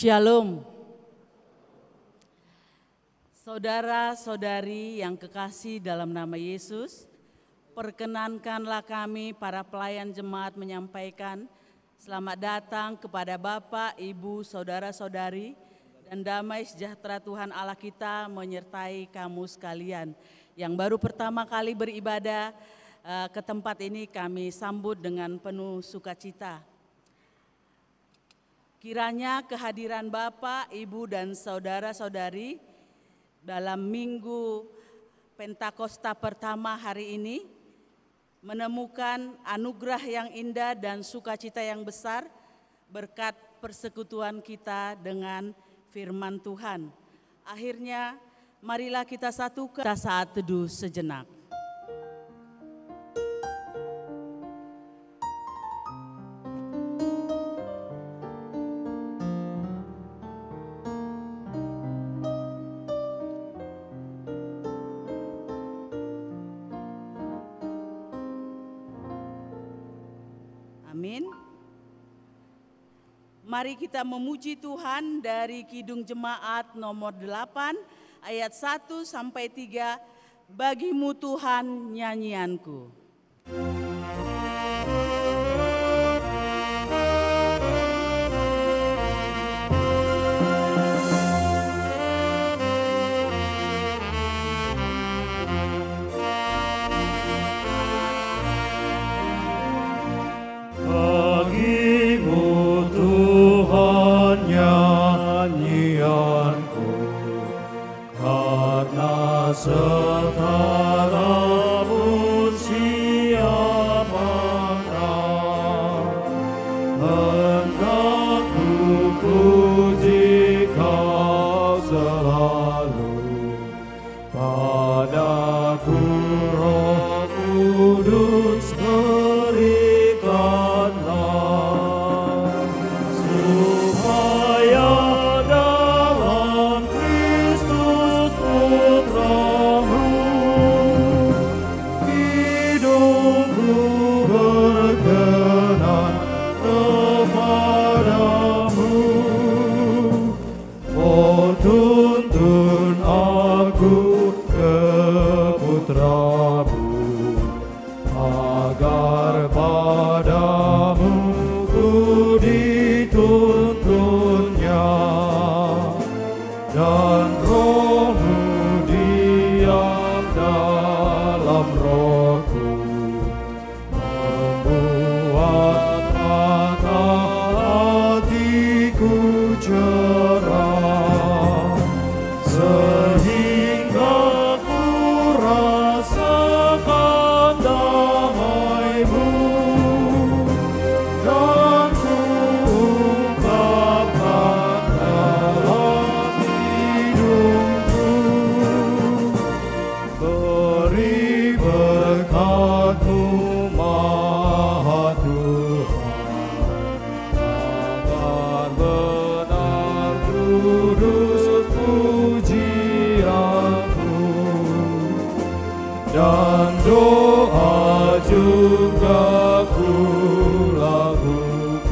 Shalom. Saudara-saudari yang kekasih dalam nama Yesus, perkenankanlah kami para pelayan jemaat menyampaikan selamat datang kepada Bapak, Ibu, saudara-saudari, dan damai sejahtera Tuhan Allah kita menyertai kamu sekalian. Yang baru pertama kali beribadah ke tempat ini kami sambut dengan penuh sukacita. Kiranya kehadiran Bapak, Ibu, dan saudara-saudari dalam minggu Pentakosta pertama hari ini menemukan anugerah yang indah dan sukacita yang besar berkat persekutuan kita dengan firman Tuhan. Akhirnya marilah kita satukan saat teduh sejenak. Amin. Mari kita memuji Tuhan dari Kidung Jemaat nomor 8 ayat 1 sampai 3. Bagimu Tuhan nyanyianku. Setaramu siapakah, hendak ku puji Kau selalu. Padaku Roh Kudus berikanlah, supaya dalam Kristus Putramu hidupku berkenan kepadamu. Oh, tuntun aku ke Putramu, agar padamu ku dituntunnya, dan Roh-Mu diam dalam rohku, membuat mata hatiku cerah, sehingga ku rasakan damai-Mu, dan ku ungkapkan dalam hidupku. Beri berkat-Mu Maha Tuhan, agar benar kudus pujianku, dan doa juga ku lakukan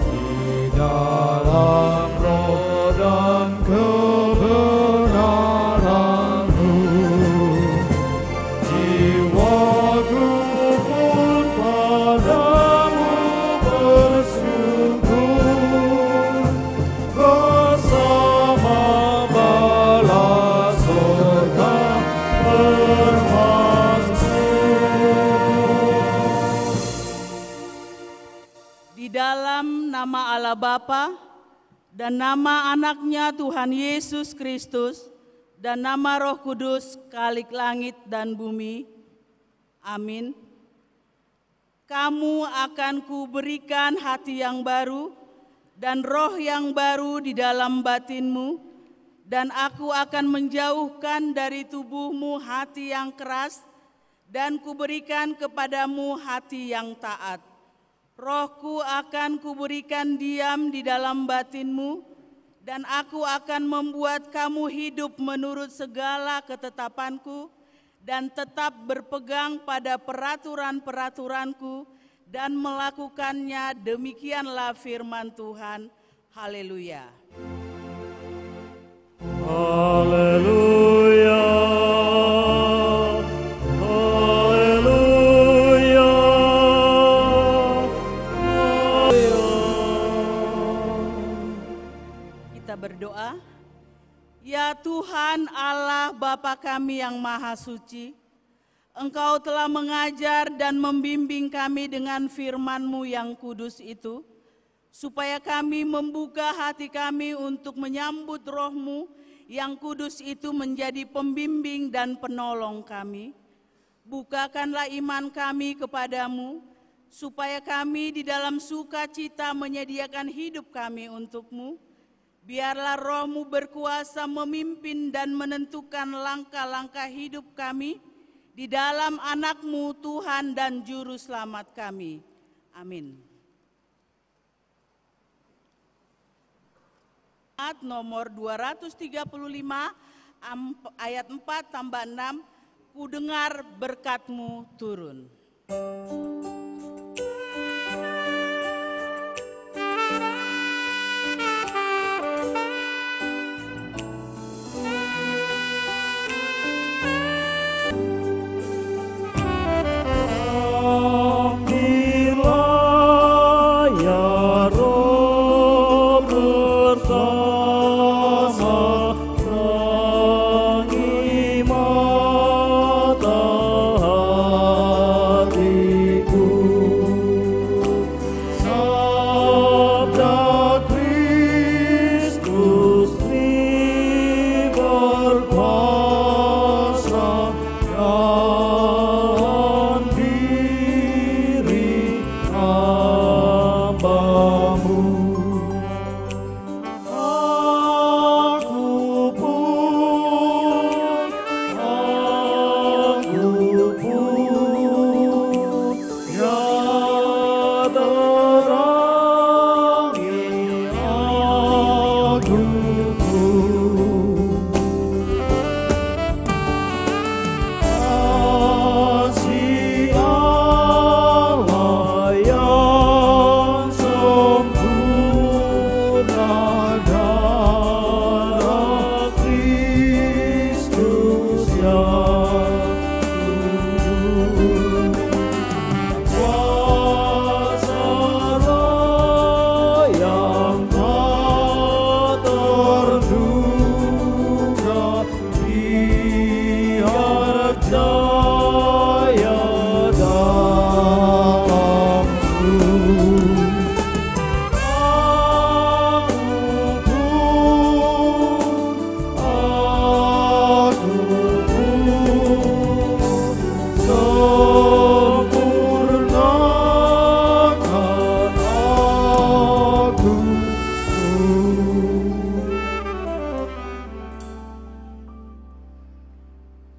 di dalam roh dan kebenaran-Mu. Jiwaku pun padamu bersyukur, bersama bala surga bermasmur. Di dalam nama Allah Bapa dan nama anaknya Tuhan Yesus Kristus dan nama Roh Kudus Khalik langit dan bumi. Amin. Kamu akan kuberikan hati yang baru dan roh yang baru di dalam batinmu, dan aku akan menjauhkan dari tubuhmu hati yang keras dan kuberikan kepadamu hati yang taat. Rohku akan kuberikan diam di dalam batinmu, dan aku akan membuat kamu hidup menurut segala ketetapanku dan tetap berpegang pada peraturan-peraturanku dan melakukannya. Demikianlah firman Tuhan. Haleluya. Haleluya. Haleluya. Kita berdoa. Ya Tuhan Allah Bapa kami yang Maha Suci, Engkau telah mengajar dan membimbing kami dengan firman-Mu yang kudus itu, supaya kami membuka hati kami untuk menyambut Roh-Mu yang kudus itu menjadi pembimbing dan penolong kami. Bukakanlah iman kami kepadamu, supaya kami di dalam sukacita menyediakan hidup kami untuk-Mu. Biarlah Roh-Mu berkuasa memimpin dan menentukan langkah-langkah hidup kami di dalam anak-Mu Tuhan dan Juru Selamat kami. Amin. Ayat nomor 235 ayat 4 tambah 6, ku dengar berkat-Mu turun.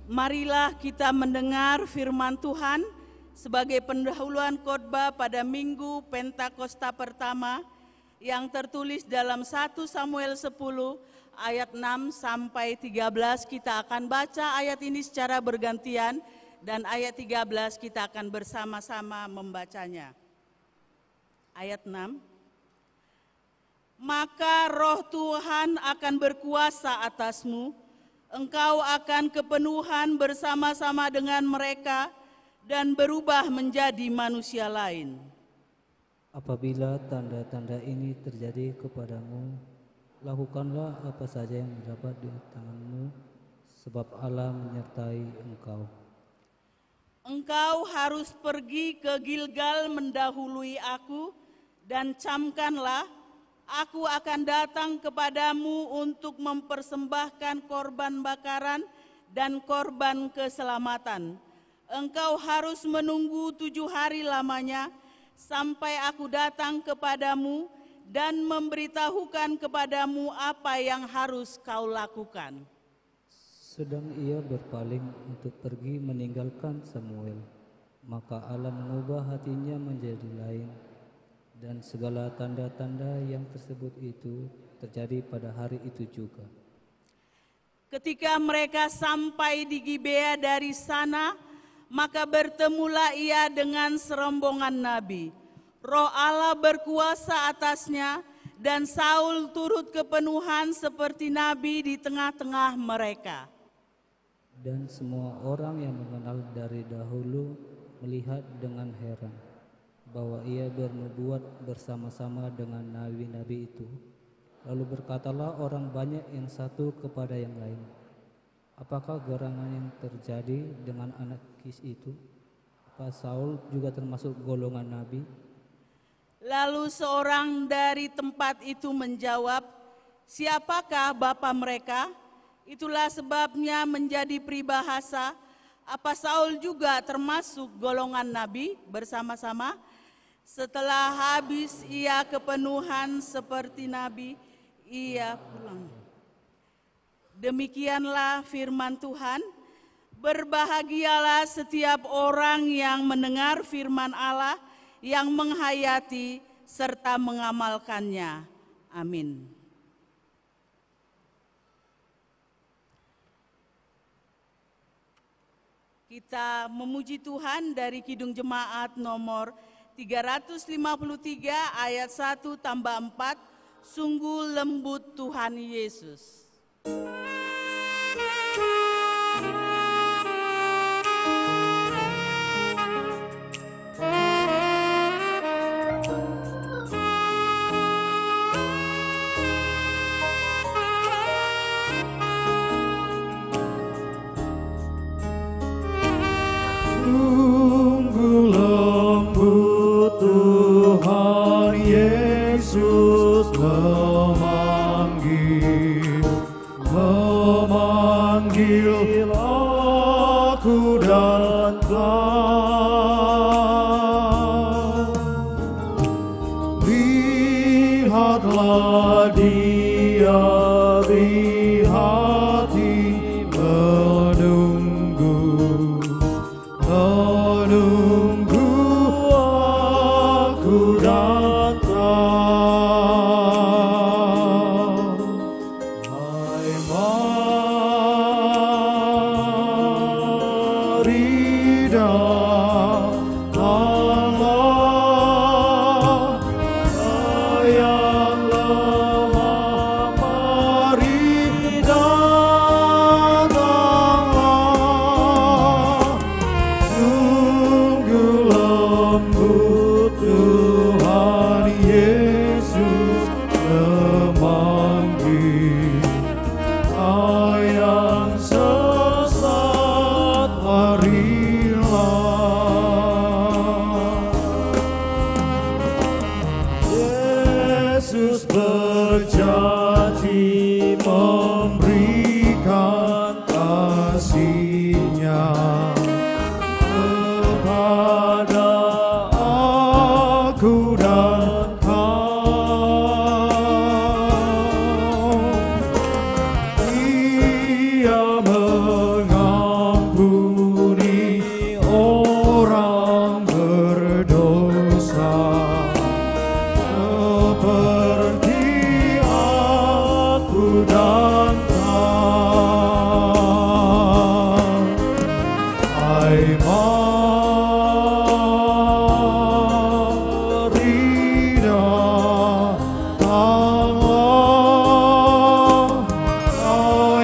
Marilah kita mendengar firman Tuhan sebagai pendahuluan khotbah pada Minggu Pentakosta pertama yang tertulis dalam 1 Samuel 10 ayat 6 sampai 13. Kita akan baca ayat ini secara bergantian dan ayat 13 kita akan bersama-sama membacanya. Ayat 6. Maka roh Tuhan akan berkuasa atasmu, engkau akan kepenuhan bersama-sama dengan mereka dan berubah menjadi manusia lain. Apabila tanda-tanda ini terjadi kepadamu, lakukanlah apa saja yang dapat di tanganmu, sebab Allah menyertai engkau. Engkau harus pergi ke Gilgal mendahului aku, dan camkanlah, aku akan datang kepadamu untuk mempersembahkan korban bakaran dan korban keselamatan. Engkau harus menunggu 7 hari lamanya, sampai aku datang kepadamu dan memberitahukan kepadamu apa yang harus kau lakukan. Sedang ia berpaling untuk pergi meninggalkan Samuel, maka Allah mengubah hatinya menjadi lain, dan segala tanda-tanda yang tersebut itu terjadi pada hari itu juga. Ketika mereka sampai di Gibea dari sana, maka bertemulah ia dengan serombongan nabi. Roh Allah berkuasa atasnya, dan Saul turut kepenuhan seperti nabi di tengah-tengah mereka. Dan semua orang yang mengenal dari dahulu melihat dengan heran bahwa ia bernubuat bersama-sama dengan nabi-nabi itu. Lalu berkatalah orang banyak yang satu kepada yang lain, apakah gerangan yang terjadi dengan anak Kis itu? Apa Saul juga termasuk golongan nabi? Lalu seorang dari tempat itu menjawab, siapakah bapa mereka? Itulah sebabnya menjadi peribahasa, apa Saul juga termasuk golongan nabi bersama-sama? Setelah habis ia kepenuhan seperti nabi, ia pulang. Demikianlah firman Tuhan. Berbahagialah setiap orang yang mendengar firman Allah, yang menghayati serta mengamalkannya. Amin. Kita memuji Tuhan dari Kidung Jemaat nomor 353 ayat 1 tambah 4, sungguh lembut Tuhan Yesus. Sungguh lembut Tuhan Yesus memanggil aku datang. Lihatlah Dia di hati menunggu aku datang. Hai mari datanglah, yang lemah mari datanglah. Sungguh lembut Tuhan Yesus memanggil yang sesat, marilah. Yesus berjanji memberikan kasih-Nya kepada aku dan kau. Ia mengampuni orang berdosa seperti aku dan kau. Hai mari datanglah,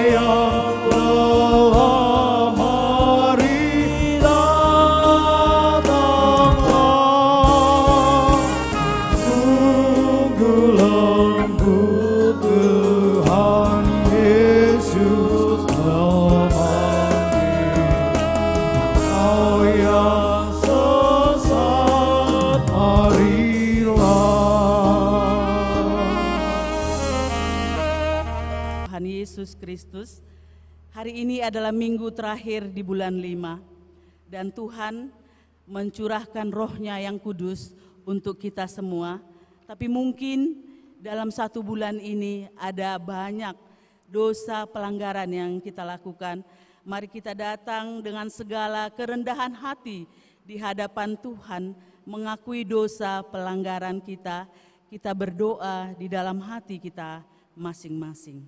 yang lelah mari datanglah. Sungguh lembut Tuhan Yesus memanggil yang sesat, marilah. Tuhan Yesus Kristus, hari ini adalah minggu terakhir di bulan 5, dan Tuhan mencurahkan roh-Nya yang kudus untuk kita semua. Tapi mungkin dalam 1 bulan ini ada banyak dosa pelanggaran yang kita lakukan. Mari kita datang dengan segala kerendahan hati di hadapan Tuhan, mengakui dosa pelanggaran kita. Kita berdoa di dalam hati kita masing-masing.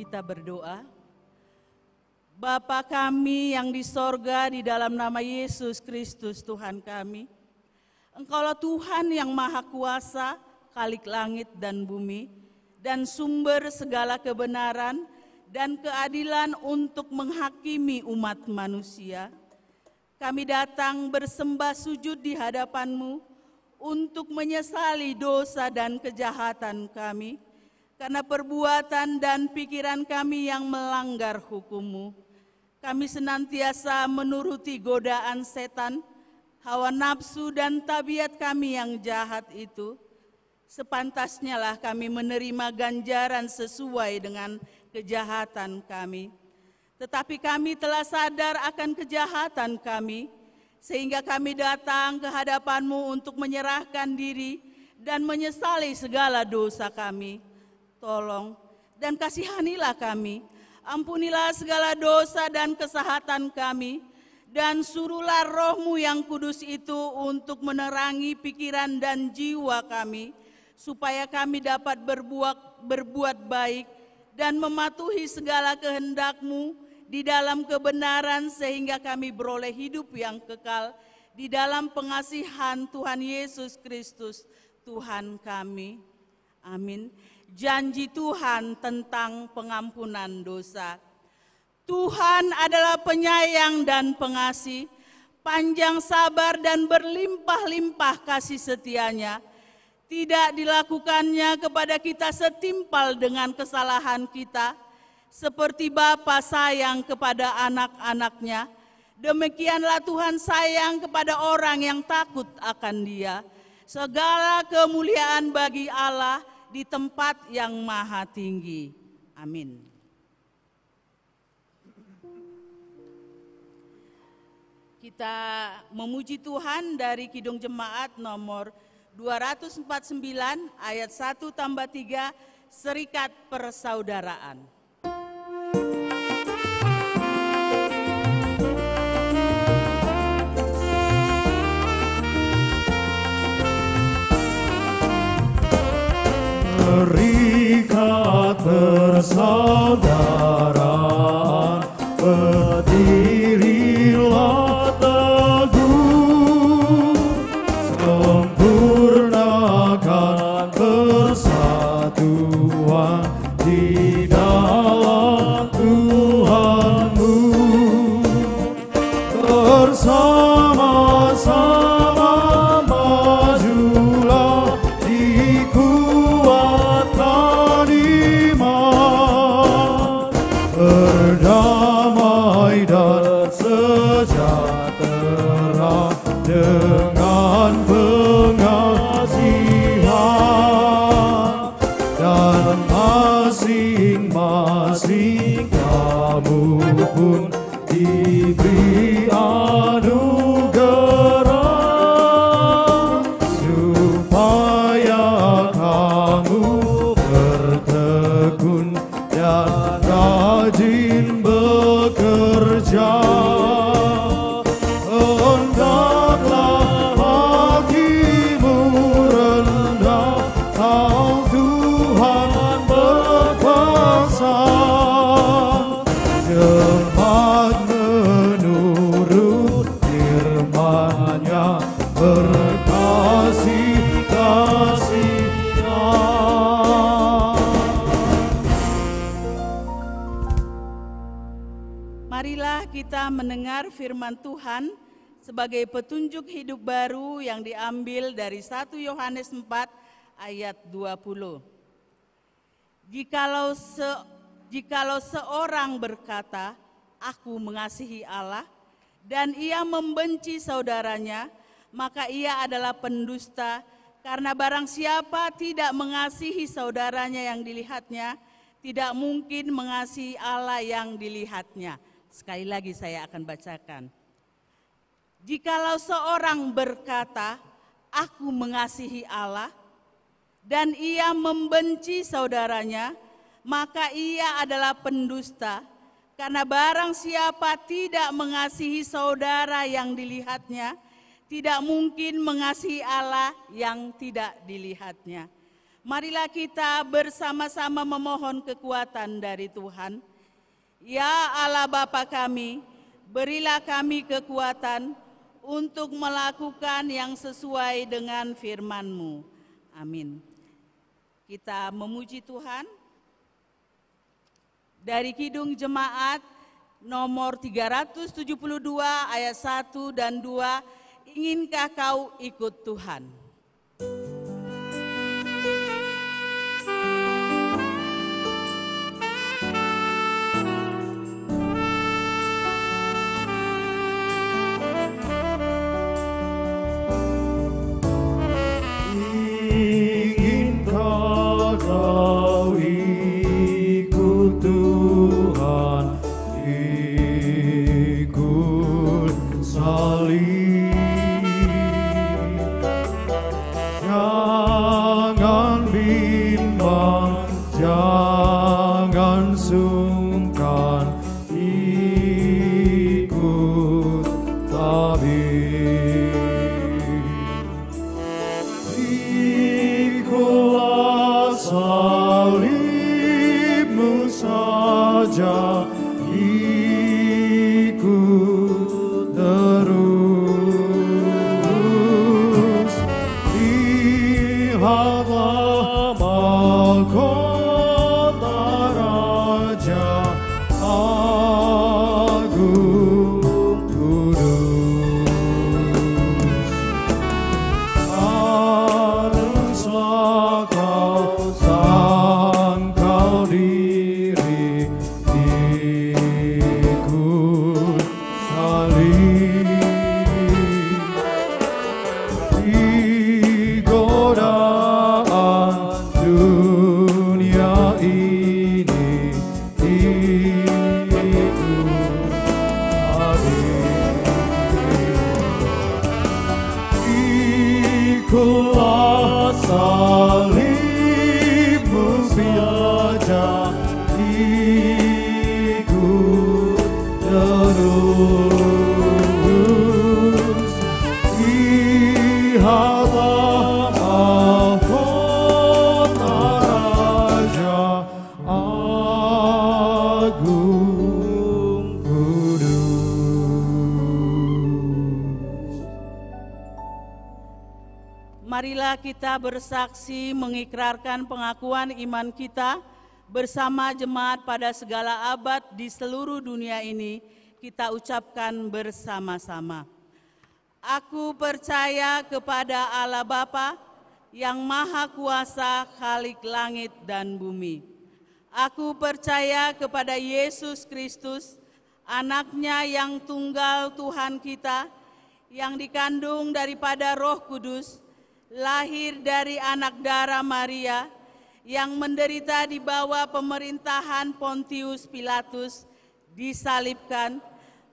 Kita berdoa. Bapa kami yang di sorga, di dalam nama Yesus Kristus Tuhan kami, Engkaulah Tuhan yang Maha Kuasa, Khalik langit dan bumi, dan sumber segala kebenaran dan keadilan untuk menghakimi umat manusia. Kami datang bersembah sujud di hadapan-Mu untuk menyesali dosa dan kejahatan kami, karena perbuatan dan pikiran kami yang melanggar hukum-Mu. Kami senantiasa menuruti godaan setan, hawa nafsu dan tabiat kami yang jahat itu. Sepantasnya lah kami menerima ganjaran sesuai dengan kejahatan kami. Tetapi kami telah sadar akan kejahatan kami, sehingga kami datang ke hadapan-Mu untuk menyerahkan diri dan menyesali segala dosa kami. Tolong dan kasihanilah kami, ampunilah segala dosa dan kesahatan kami, dan suruhlah Roh-Mu yang kudus itu untuk menerangi pikiran dan jiwa kami, supaya kami dapat berbuat baik dan mematuhi segala kehendak-Mu di dalam kebenaran, sehingga kami beroleh hidup yang kekal di dalam pengasihan Tuhan Yesus Kristus Tuhan kami. Amin. Janji Tuhan tentang pengampunan dosa. Tuhan adalah penyayang dan pengasih, panjang sabar dan berlimpah-limpah kasih setia-Nya. Tidak dilakukannya kepada kita setimpal dengan kesalahan kita, seperti Bapa sayang kepada anak-anaknya, demikianlah Tuhan sayang kepada orang yang takut akan Dia. Segala kemuliaan bagi Allah di tempat yang maha tinggi. Amin. Kita memuji Tuhan dari Kidung Jemaat nomor 249 ayat 1-3, Serikat Persaudaraan. Serikat persaudaraan, berdirilah teguh, sempurnakan persatuan di dalam Tuhan-Mu. Bersama-sama majulah, dikuatkan iman, berdamai dan sejahtera dengan pengasihan, dan masing-masing kamu pun diberi anugerah, supaya kamu bertekun dan rajin bekerja. Hendaklah hatimu rendah, tahu Tuhan berkuasa, cepat menurut firman-Nya, berkasih-kasih-Nya. Marilah kita mendengar firman Tuhan sebagai petunjuk hidup baru yang diambil dari 1 Yohanes 4 ayat 20. Jikalau seorang berkata, aku mengasihi Allah, dan ia membenci saudaranya, maka ia adalah pendusta, karena barang siapa tidak mengasihi saudaranya yang dilihatnya, tidak mungkin mengasihi Allah yang dilihatnya. Sekali lagi saya akan bacakan. Jikalau seorang berkata, aku mengasihi Allah, dan ia membenci saudaranya, maka ia adalah pendusta, karena barang siapa tidak mengasihi saudara yang dilihatnya, tidak mungkin mengasihi Allah yang tidak dilihatnya. Marilah kita bersama-sama memohon kekuatan dari Tuhan. Ya Allah Bapa kami, berilah kami kekuatan untuk melakukan yang sesuai dengan firman-Mu. Amin. Kita memuji Tuhan. Dari Kidung Jemaat nomor 372 ayat 1 dan 2, inginkah kau ikut Tuhan? Marilah kita bersaksi mengikrarkan pengakuan iman kita bersama jemaat pada segala abad di seluruh dunia ini. Kita ucapkan bersama-sama. Aku percaya kepada Allah Bapa yang Maha Kuasa, Khalik langit dan bumi. Aku percaya kepada Yesus Kristus, Anaknya yang tunggal Tuhan kita, yang dikandung daripada Roh Kudus, lahir dari anak darah Maria, yang menderita di bawah pemerintahan Pontius Pilatus, disalibkan,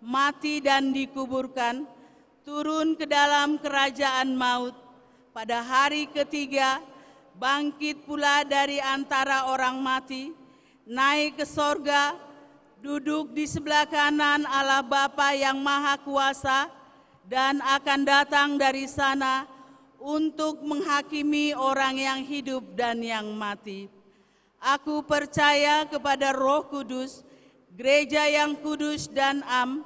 mati dan dikuburkan, turun ke dalam kerajaan maut, pada hari ketiga bangkit pula dari antara orang mati, naik ke sorga, duduk di sebelah kanan Allah Bapa yang Maha Kuasa, dan akan datang dari sana untuk menghakimi orang yang hidup dan yang mati. Aku percaya kepada Roh Kudus, gereja yang kudus dan am,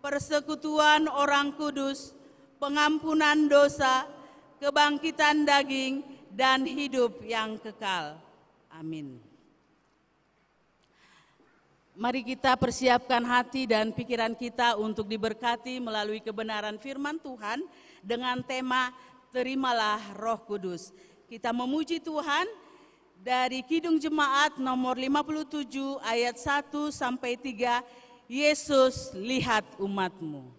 persekutuan orang kudus, pengampunan dosa, kebangkitan daging, dan hidup yang kekal. Amin. Mari kita persiapkan hati dan pikiran kita untuk diberkati melalui kebenaran firman Tuhan dengan tema Terimalah Roh Kudus. Kita memuji Tuhan dari Kidung Jemaat nomor 57 ayat 1 sampai 3. Yesus, lihat umat-Mu.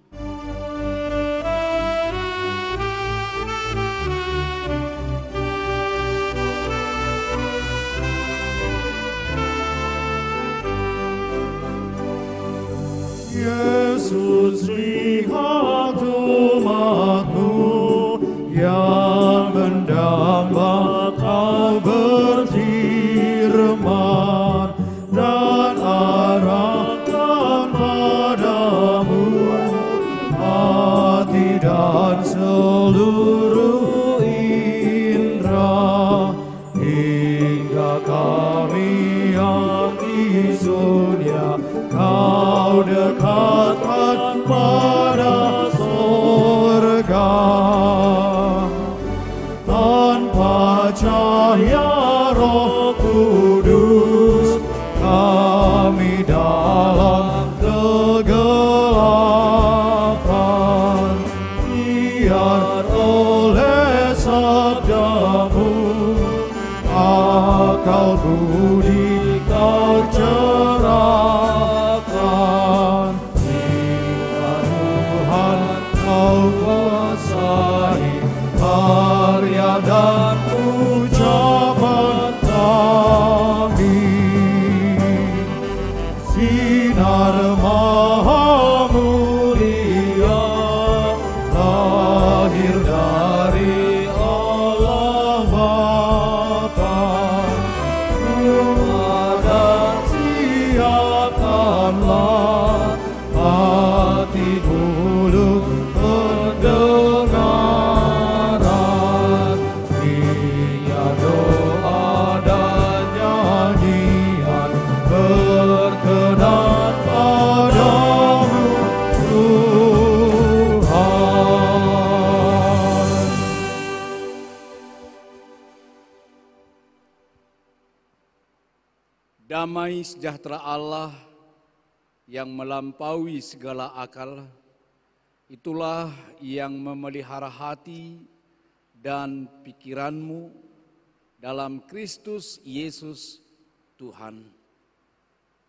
Yesus, lihat umat-Mu yang mendamba, Kau berfirman dan arahkan padamu hati dan seluruh indera. budi kau cerahkan, hingga Tuhan kau kuasai karya dan ucapan kami. Sinar maha mulia lahir dari Allah Bapa. Dan siapkanlah hati mulut pendengaran, biar doa dan nyanyian berkenan padamu Tuhan. Damai sejahtera Allah yang melampaui segala akal, itulah yang memelihara hati dan pikiranmu dalam Kristus Yesus Tuhan.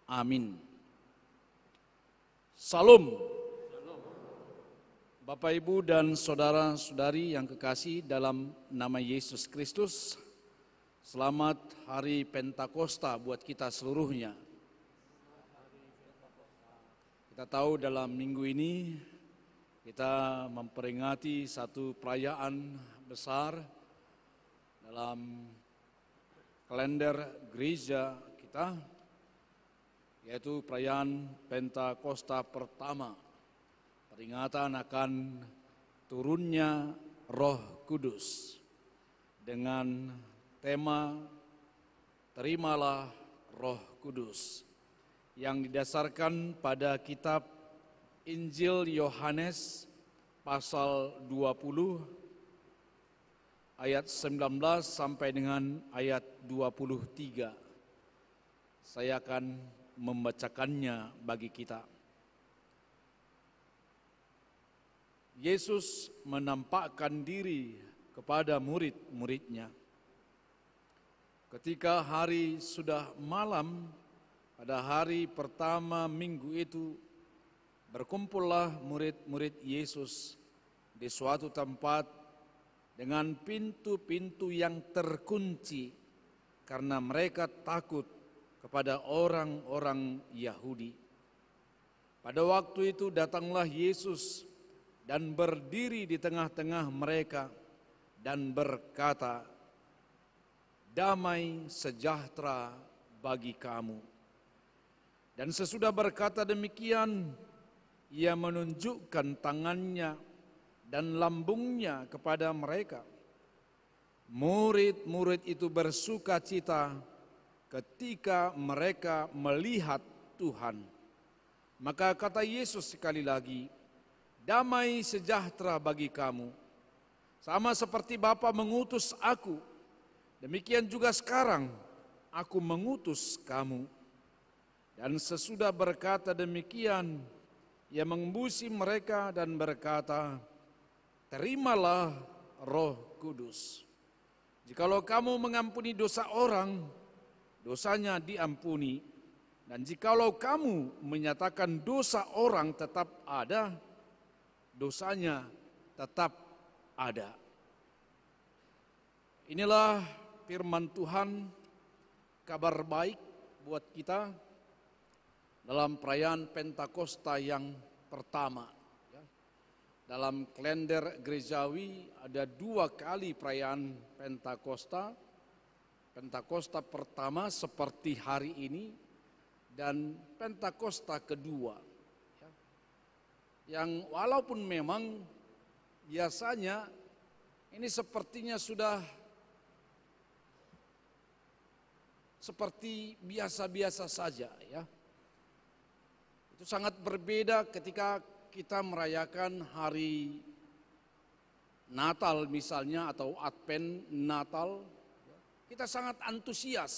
Amin. Salam. Bapak, Ibu, dan saudara-saudari yang kekasih dalam nama Yesus Kristus, selamat hari Pentakosta buat kita seluruhnya. Kita tahu dalam minggu ini kita memperingati satu perayaan besar dalam kalender gereja kita, yaitu perayaan Pentakosta pertama, peringatan akan turunnya Roh Kudus dengan tema Terimalah Roh Kudus, yang didasarkan pada kitab Injil Yohanes pasal 20 ayat 19 sampai dengan ayat 23. Saya akan membacakannya bagi kita. Yesus menampakkan diri kepada murid-muridnya. Ketika hari sudah malam, pada hari pertama minggu itu, berkumpullah murid-murid Yesus di suatu tempat dengan pintu-pintu yang terkunci karena mereka takut kepada orang-orang Yahudi. Pada waktu itu datanglah Yesus dan berdiri di tengah-tengah mereka dan berkata, "Damai sejahtera bagi kamu." Dan sesudah berkata demikian, ia menunjukkan tangannya dan lambungnya kepada mereka. Murid-murid itu bersuka cita ketika mereka melihat Tuhan. Maka kata Yesus sekali lagi, "Damai sejahtera bagi kamu. Sama seperti Bapa mengutus aku, demikian juga sekarang aku mengutus kamu." Dan sesudah berkata demikian, ia mengembusi mereka dan berkata, "Terimalah Roh Kudus. Jikalau kamu mengampuni dosa orang, dosanya diampuni. Dan jikalau kamu menyatakan dosa orang tetap ada, dosanya tetap ada." Inilah firman Tuhan, kabar baik buat kita dalam perayaan Pentakosta yang pertama. Dalam kalender gerejawi ada 2 kali perayaan Pentakosta. Pentakosta pertama seperti hari ini dan Pentakosta kedua. Yang walaupun memang biasanya ini sepertinya sudah seperti biasa-biasa saja, ya. Itu sangat berbeda ketika kita merayakan hari Natal misalnya atau Advent Natal. Kita sangat antusias,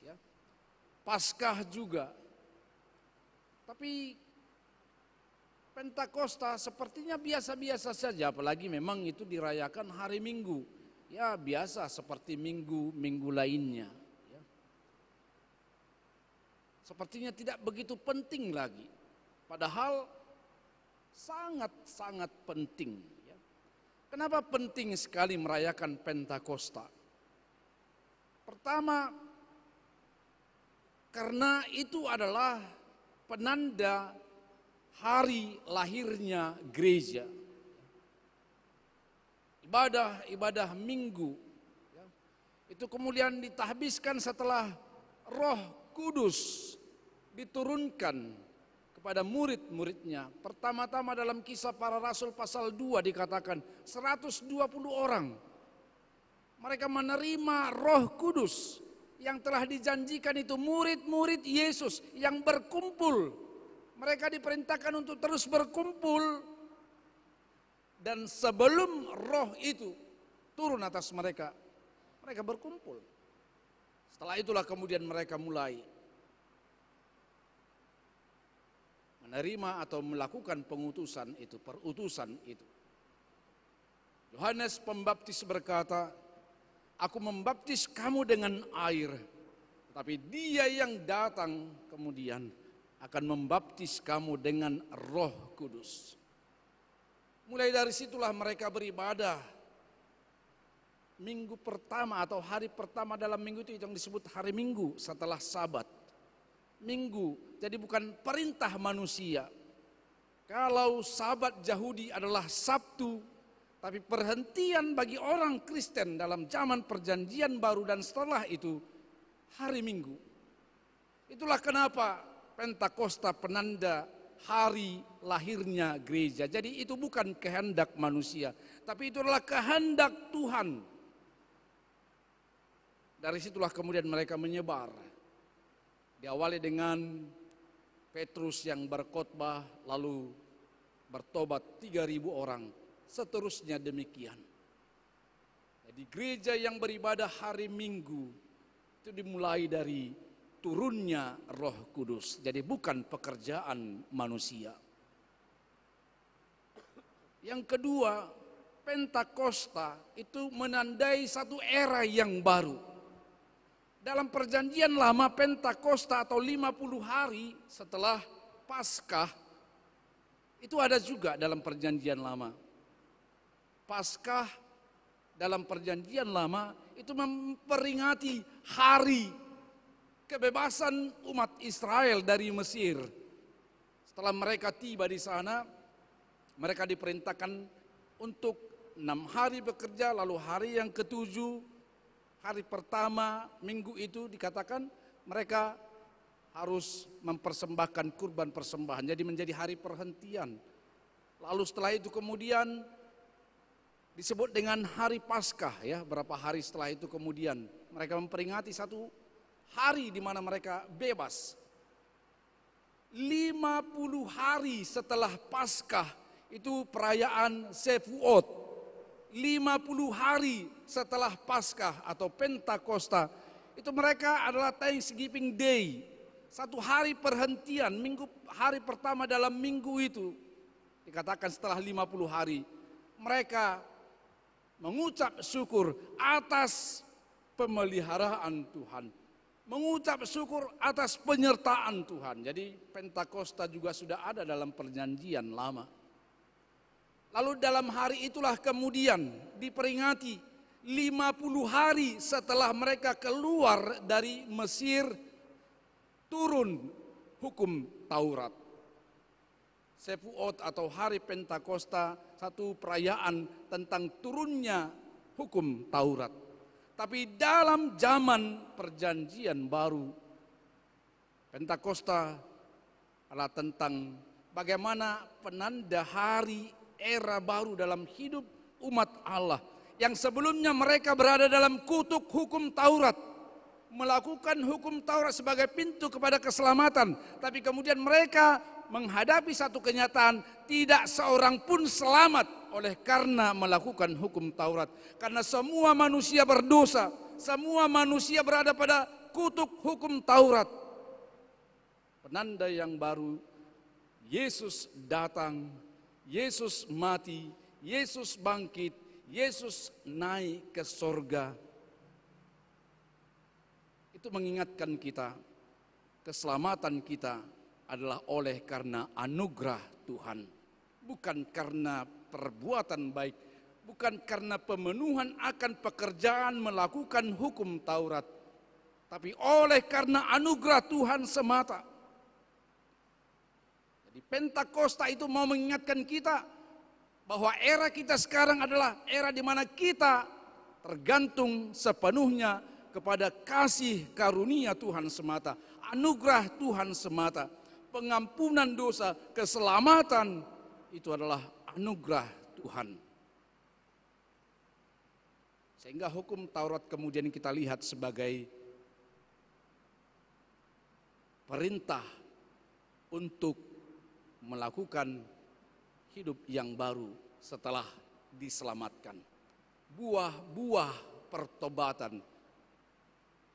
ya. Paskah juga. Tapi Pentakosta sepertinya biasa-biasa saja, apalagi memang itu dirayakan hari Minggu. Ya biasa seperti minggu-minggu lainnya. Ya. sepertinya tidak begitu penting lagi. Padahal sangat-sangat penting. Kenapa penting sekali merayakan Pentakosta? Pertama, karena itu adalah penanda hari lahirnya gereja. Ibadah minggu itu kemudian ditahbiskan setelah Roh Kudus diturunkan kepada murid-muridnya. Pertama-tama dalam Kisah Para Rasul pasal 2 dikatakan 120 orang. Mereka menerima Roh Kudus yang telah dijanjikan itu, murid-murid Yesus yang berkumpul. Mereka diperintahkan untuk terus berkumpul. Dan sebelum roh itu turun atas mereka, mereka berkumpul. Setelah itulah kemudian mereka mulai menerima atau melakukan perutusan itu. Yohanes Pembaptis berkata, "Aku membaptis kamu dengan air, tapi Dia yang datang kemudian akan membaptis kamu dengan Roh Kudus." Mulai dari situlah mereka beribadah. Minggu pertama atau hari pertama dalam minggu itu yang disebut hari Minggu setelah Sabat. Minggu, jadi bukan perintah manusia. Kalau Sabat Yahudi adalah Sabtu, tapi perhentian bagi orang Kristen dalam zaman Perjanjian Baru dan setelah itu hari Minggu. Itulah kenapa Pentakosta penanda hari lahirnya gereja. Jadi itu bukan kehendak manusia, tapi itu adalah kehendak Tuhan. Dari situlah kemudian mereka menyebar. Diawali dengan Petrus yang berkhotbah, lalu bertobat 3.000 orang. Seterusnya demikian. Jadi gereja yang beribadah hari Minggu itu dimulai dari turunnya Roh Kudus. Jadi bukan pekerjaan manusia. Yang kedua, Pentakosta itu menandai satu era yang baru. Dalam Perjanjian Lama, Pentakosta atau 50 hari setelah Paskah itu ada juga dalam Perjanjian Lama. Paskah dalam Perjanjian Lama itu memperingati hari kebebasan umat Israel dari Mesir. Setelah mereka tiba di sana, mereka diperintahkan untuk 6 hari bekerja, lalu hari yang ke-7, hari pertama minggu itu dikatakan mereka harus mempersembahkan kurban persembahan. Jadi menjadi hari perhentian. Lalu setelah itu kemudian disebut dengan hari Paskah, ya, berapa hari setelah itu kemudian mereka memperingati satu hari di mana mereka bebas. 50 hari setelah Paskah itu perayaan Shavuot. 50 hari setelah Paskah atau Pentakosta itu mereka adalah Thanksgiving Day. Satu hari perhentian, hari pertama dalam minggu itu. Dikatakan setelah 50 hari mereka mengucap syukur atas pemeliharaan Tuhan. Mengucap syukur atas penyertaan Tuhan. Jadi Pentakosta juga sudah ada dalam Perjanjian Lama. Lalu dalam hari itulah kemudian diperingati 50 hari setelah mereka keluar dari Mesir, turun hukum Taurat. Shavuot atau hari Pentakosta satu perayaan tentang turunnya hukum Taurat. Tapi dalam zaman Perjanjian Baru, Pentakosta adalah tentang bagaimana penanda hari era baru dalam hidup umat Allah. Yang sebelumnya mereka berada dalam kutuk hukum Taurat, melakukan hukum Taurat sebagai pintu kepada keselamatan. Tapi kemudian mereka menghadapi satu kenyataan, tidak seorang pun selamat oleh karena melakukan hukum Taurat. Karena semua manusia berdosa, semua manusia berada pada kutuk hukum Taurat. Penanda yang baru, Yesus datang, Yesus mati, Yesus bangkit, Yesus naik ke sorga. Itu mengingatkan kita, keselamatan kita adalah oleh karena anugerah Tuhan, bukan karena perbuatan baik, bukan karena pemenuhan akan pekerjaan melakukan hukum Taurat, tapi oleh karena anugerah Tuhan semata. Jadi Pentakosta itu mau mengingatkan kita bahwa era kita sekarang adalah era di mana kita tergantung sepenuhnya kepada kasih karunia Tuhan semata, anugerah Tuhan semata. Pengampunan dosa, keselamatan itu adalah anugerah Tuhan. Sehingga hukum Taurat kemudian kita lihat sebagai perintah untuk melakukan hidup yang baru setelah diselamatkan. Buah-buah pertobatan,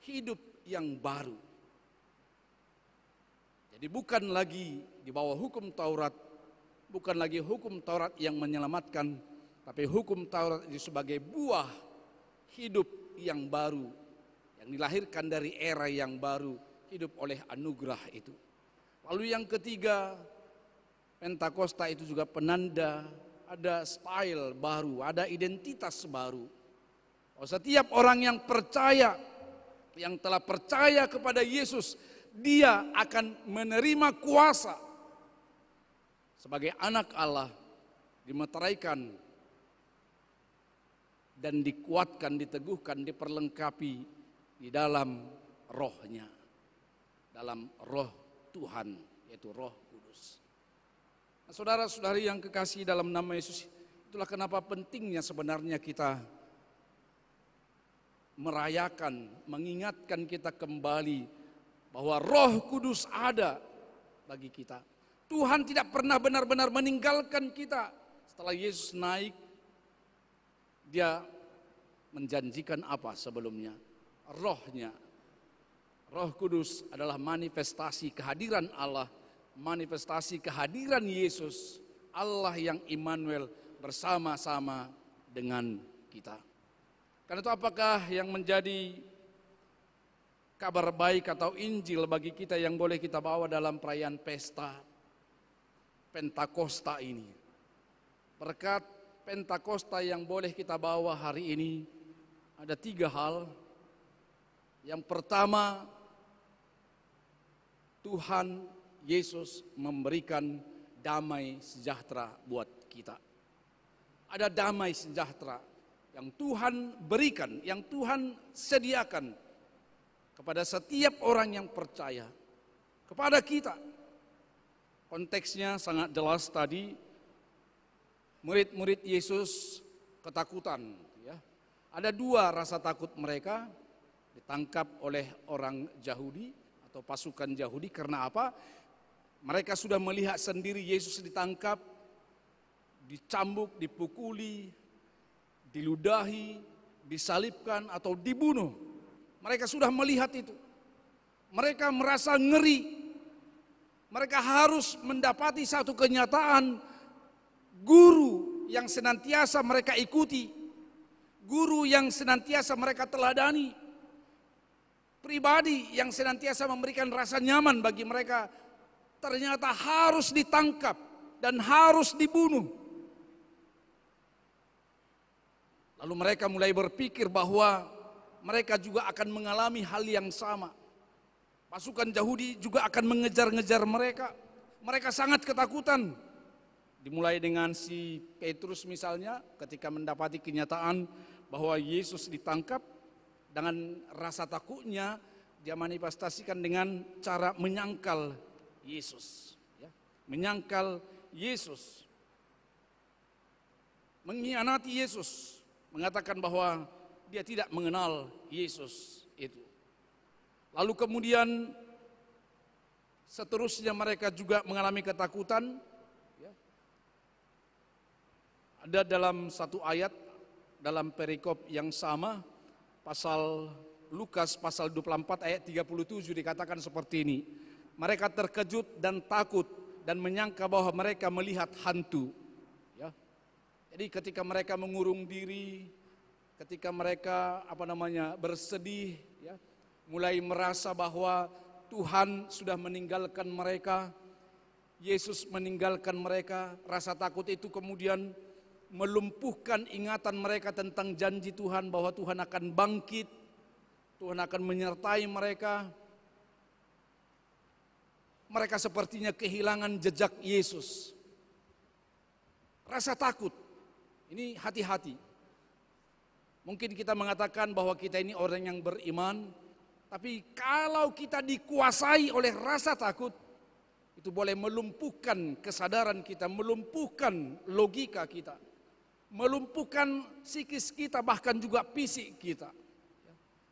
hidup yang baru. Jadi bukan lagi di bawah hukum Taurat, bukan lagi hukum Taurat yang menyelamatkan, tapi hukum Taurat itu sebagai buah hidup yang baru, yang dilahirkan dari era yang baru, hidup oleh anugerah itu. Lalu yang ketiga, Pentakosta itu juga penanda ada style baru, ada identitas baru. Setiap orang yang percaya, yang telah percaya kepada Yesus, dia akan menerima kuasa sebagai anak Allah, dimeteraikan dan dikuatkan, diteguhkan, diperlengkapi di dalam rohnya, dalam roh Tuhan, yaitu Roh Kudus. Nah, saudara-saudari yang kekasih dalam nama Yesus, itulah kenapa pentingnya sebenarnya kita merayakan, mengingatkan kita kembali bahwa Roh Kudus ada bagi kita. Tuhan tidak pernah benar-benar meninggalkan kita. Setelah Yesus naik, dia menjanjikan apa sebelumnya? Rohnya. Roh Kudus adalah manifestasi kehadiran Allah, manifestasi kehadiran Yesus, Allah yang Immanuel bersama-sama dengan kita. Karena itu apakah yang menjadi kabar baik atau Injil bagi kita yang boleh kita bawa dalam perayaan pesta Pentakosta ini? Berkat Pentakosta yang boleh kita bawa hari ini ada 3 hal. Yang pertama, Tuhan Yesus memberikan damai sejahtera buat kita. Ada damai sejahtera yang Tuhan berikan, yang Tuhan sediakan kepada setiap orang yang percaya, kepada kita. Konteksnya sangat jelas tadi, murid-murid Yesus ketakutan. Ya. Ada 2 rasa takut mereka, ditangkap oleh orang Yahudi atau pasukan Yahudi. Karena apa? Mereka sudah melihat sendiri Yesus ditangkap, dicambuk, dipukuli, diludahi, disalibkan atau dibunuh. Mereka sudah melihat itu. Mereka merasa ngeri. Mereka harus mendapati satu kenyataan, guru yang senantiasa mereka ikuti, guru yang senantiasa mereka teladani, pribadi yang senantiasa memberikan rasa nyaman bagi mereka, ternyata harus ditangkap dan harus dibunuh. Lalu mereka mulai berpikir bahwa mereka juga akan mengalami hal yang sama. Pasukan Yahudi juga akan mengejar-ngejar mereka. Mereka sangat ketakutan. Dimulai dengan si Petrus misalnya, ketika mendapati kenyataan bahwa Yesus ditangkap, dengan rasa takutnya dia manifestasikan dengan cara menyangkal Yesus. Ya, menyangkal Yesus. Mengkhianati Yesus. Mengatakan bahwa dia tidak mengenal Yesus itu. Lalu kemudian seterusnya mereka juga mengalami ketakutan. Ada dalam satu ayat dalam perikop yang sama, pasal Lukas pasal 24 ayat 37 dikatakan seperti ini. Mereka terkejut dan takut dan menyangka bahwa mereka melihat hantu. Ya. Jadi ketika mereka mengurung diri, ketika mereka bersedih, ya, mulai merasa bahwa Tuhan sudah meninggalkan mereka, Yesus meninggalkan mereka. Rasa takut itu kemudian melumpuhkan ingatan mereka tentang janji Tuhan bahwa Tuhan akan bangkit, Tuhan akan menyertai mereka. Mereka sepertinya kehilangan jejak Yesus. Rasa takut, ini hati-hati. Mungkin kita mengatakan bahwa kita ini orang yang beriman, tapi kalau kita dikuasai oleh rasa takut, itu boleh melumpuhkan kesadaran kita, melumpuhkan logika kita, melumpuhkan psikis kita, bahkan juga fisik kita.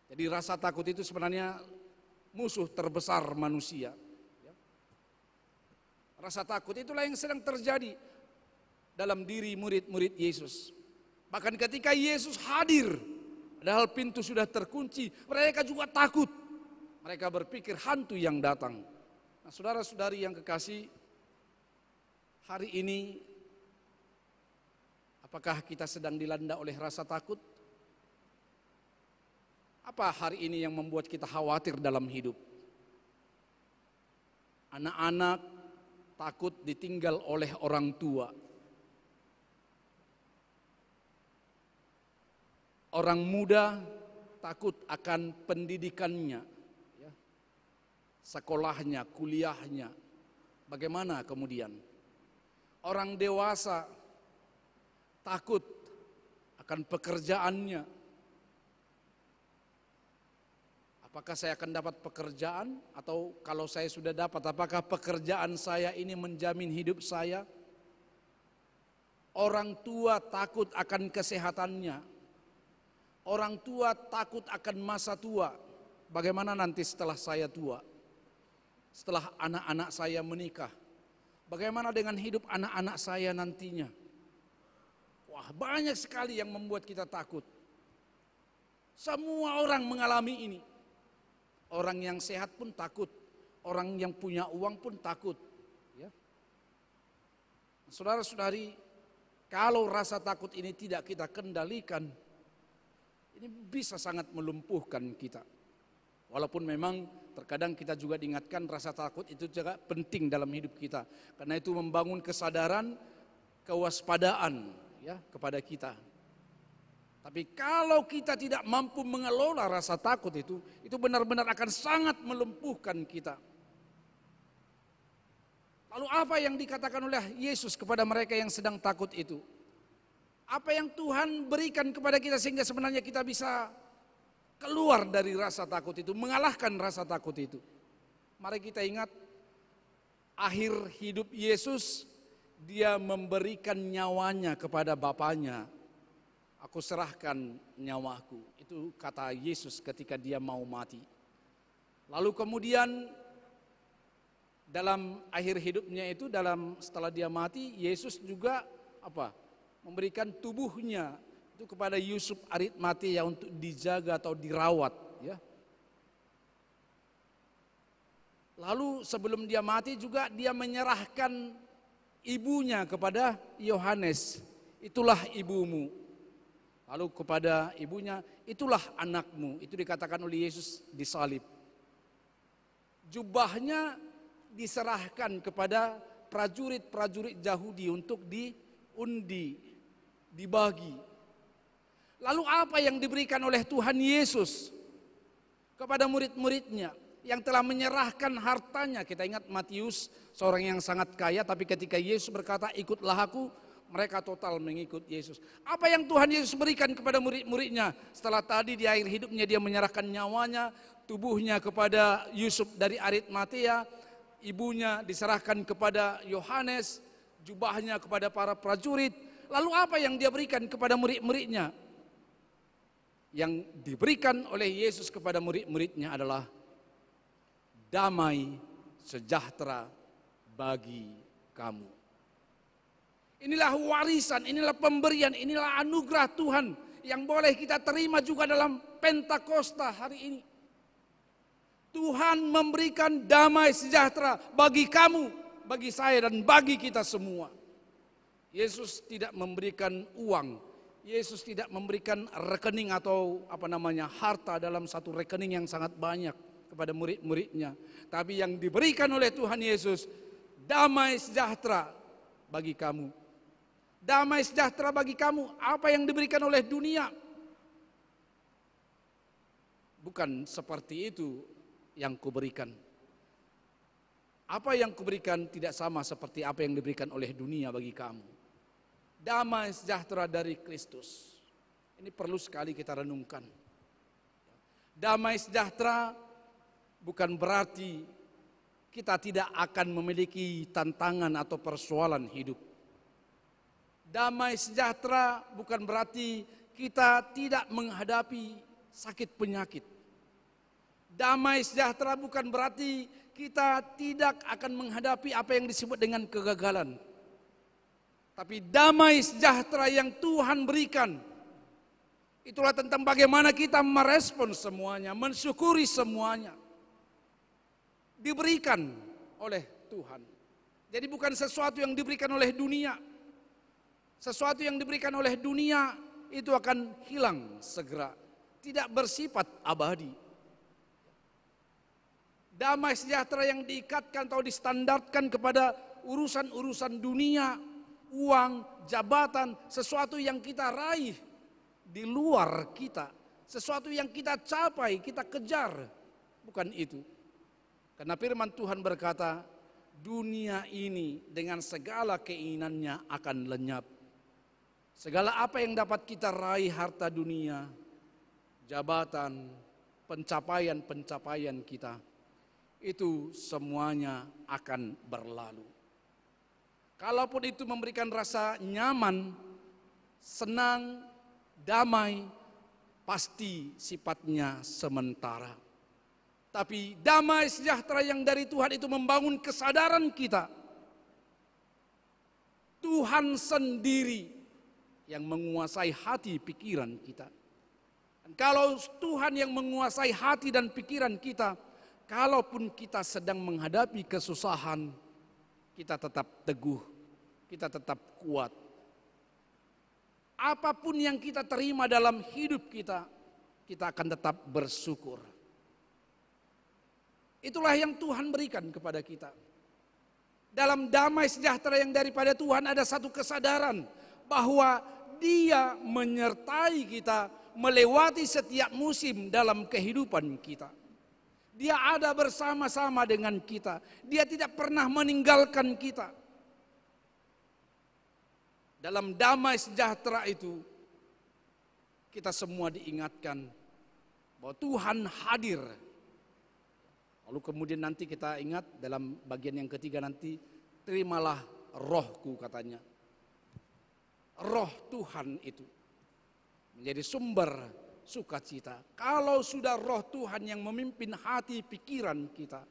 Jadi rasa takut itu sebenarnya musuh terbesar manusia. Rasa takut itulah yang sedang terjadi dalam diri murid-murid Yesus. Bahkan ketika Yesus hadir, padahal pintu sudah terkunci, mereka juga takut. Mereka berpikir hantu yang datang. Nah, saudara-saudari yang kekasih, hari ini apakah kita sedang dilanda oleh rasa takut? Apa hari ini yang membuat kita khawatir dalam hidup? Anak-anak takut ditinggal oleh orang tua. Orang muda takut akan pendidikannya, ya. Sekolahnya, kuliahnya. Bagaimana kemudian? Orang dewasa takut akan pekerjaannya. Apakah saya akan dapat pekerjaan? Atau kalau saya sudah dapat, apakah pekerjaan saya ini menjamin hidup saya? Orang tua takut akan kesehatannya. Orang tua takut akan masa tua. Bagaimana nanti setelah saya tua? Setelah anak-anak saya menikah? Bagaimana dengan hidup anak-anak saya nantinya? Wah, banyak sekali yang membuat kita takut. Semua orang mengalami ini. Orang yang sehat pun takut, orang yang punya uang pun takut. Ya. Saudara-saudari, kalau rasa takut ini tidak kita kendalikan, ini bisa sangat melumpuhkan kita. Walaupun memang terkadang kita juga diingatkan rasa takut itu juga penting dalam hidup kita. Karena itu membangun kesadaran, kewaspadaan ya kepada kita. Tapi kalau kita tidak mampu mengelola rasa takut itu benar-benar akan sangat melumpuhkan kita. Lalu apa yang dikatakan oleh Yesus kepada mereka yang sedang takut itu? Apa yang Tuhan berikan kepada kita sehingga sebenarnya kita bisa keluar dari rasa takut itu, mengalahkan rasa takut itu? Mari kita ingat akhir hidup Yesus, dia memberikan nyawanya kepada Bapaknya. Aku serahkan nyawaku. Itu kata Yesus ketika dia mau mati. Lalu kemudian dalam akhir hidupnya itu, setelah dia mati, Yesus juga memberikan tubuhnya itu kepada Yusuf Arimatea untuk dijaga atau dirawat. Ya. Lalu sebelum dia mati juga dia menyerahkan ibunya kepada Yohanes. Itulah ibumu. Lalu kepada ibunya, itulah anakmu. Itu dikatakan oleh Yesus disalib. Jubahnya diserahkan kepada prajurit-prajurit Yahudi untuk diundi, dibagi. Lalu apa yang diberikan oleh Tuhan Yesus kepada murid-muridnya yang telah menyerahkan hartanya? Kita ingat Matius, seorang yang sangat kaya, tapi ketika Yesus berkata, ikutlah aku, mereka total mengikut Yesus. Apa yang Tuhan Yesus berikan kepada murid-muridnya? Setelah tadi di akhir hidupnya dia menyerahkan nyawanya, tubuhnya kepada Yusuf dari Arimatea, ibunya diserahkan kepada Yohanes, jubahnya kepada para prajurit. Lalu apa yang dia berikan kepada murid-muridnya? Yang diberikan oleh Yesus kepada murid-muridnya adalah damai sejahtera bagi kamu. Inilah warisan, inilah pemberian, inilah anugerah Tuhan yang boleh kita terima juga dalam Pentakosta hari ini. Tuhan memberikan damai sejahtera bagi kamu, bagi saya dan bagi kita semua. Yesus tidak memberikan uang, Yesus tidak memberikan rekening atau harta dalam satu rekening yang sangat banyak. kepada murid-muridnya. Tapi yang diberikan oleh Tuhan Yesus, damai sejahtera bagi kamu. Damai sejahtera bagi kamu. Apa yang diberikan oleh dunia? Bukan seperti itu yang kuberikan. Apa yang kuberikan tidak sama seperti apa yang diberikan oleh dunia bagi kamu. Damai sejahtera dari Kristus. Ini perlu sekali kita renungkan. Damai sejahtera bukan berarti kita tidak akan memiliki tantangan atau persoalan hidup. Damai sejahtera bukan berarti kita tidak menghadapi sakit penyakit. Damai sejahtera bukan berarti kita tidak akan menghadapi apa yang disebut dengan kegagalan. Tapi damai sejahtera yang Tuhan berikan, itulah tentang bagaimana kita merespon semuanya, mensyukuri semuanya. Diberikan oleh Tuhan. Jadi bukan sesuatu yang diberikan oleh dunia. Sesuatu yang diberikan oleh dunia itu akan hilang segera. Tidak bersifat abadi. Damai sejahtera yang diikatkan atau distandarkan kepada urusan-urusan dunia, uang, jabatan, sesuatu yang kita raih di luar kita. Sesuatu yang kita capai, kita kejar. Bukan itu. Karena firman Tuhan berkata, dunia ini dengan segala keinginannya akan lenyap. Segala apa yang dapat kita raih, harta dunia, jabatan, pencapaian-pencapaian kita, itu semuanya akan berlalu. Kalaupun itu memberikan rasa nyaman, senang, damai, pasti sifatnya sementara. Tapi damai sejahtera yang dari Tuhan itu membangun kesadaran kita. Tuhan sendiri yang menguasai hati pikiran kita. Dan kalau Tuhan yang menguasai hati dan pikiran kita, kalaupun kita sedang menghadapi kesusahan, kita tetap teguh, kita tetap kuat. Apapun yang kita terima dalam hidup kita, kita akan tetap bersyukur. Itulah yang Tuhan berikan kepada kita. Dalam damai sejahtera yang daripada Tuhan ada satu kesadaran bahwa Dia menyertai kita melewati setiap musim dalam kehidupan kita. Dia ada bersama-sama dengan kita. Dia tidak pernah meninggalkan kita. Dalam damai sejahtera itu, kita semua diingatkan bahwa Tuhan hadir. Lalu kemudian nanti kita ingat dalam bagian yang ketiga nanti, terimalah rohku katanya. Roh Tuhan itu menjadi sumber sukacita. Kalau sudah roh Tuhan yang memimpin hati pikiran kita,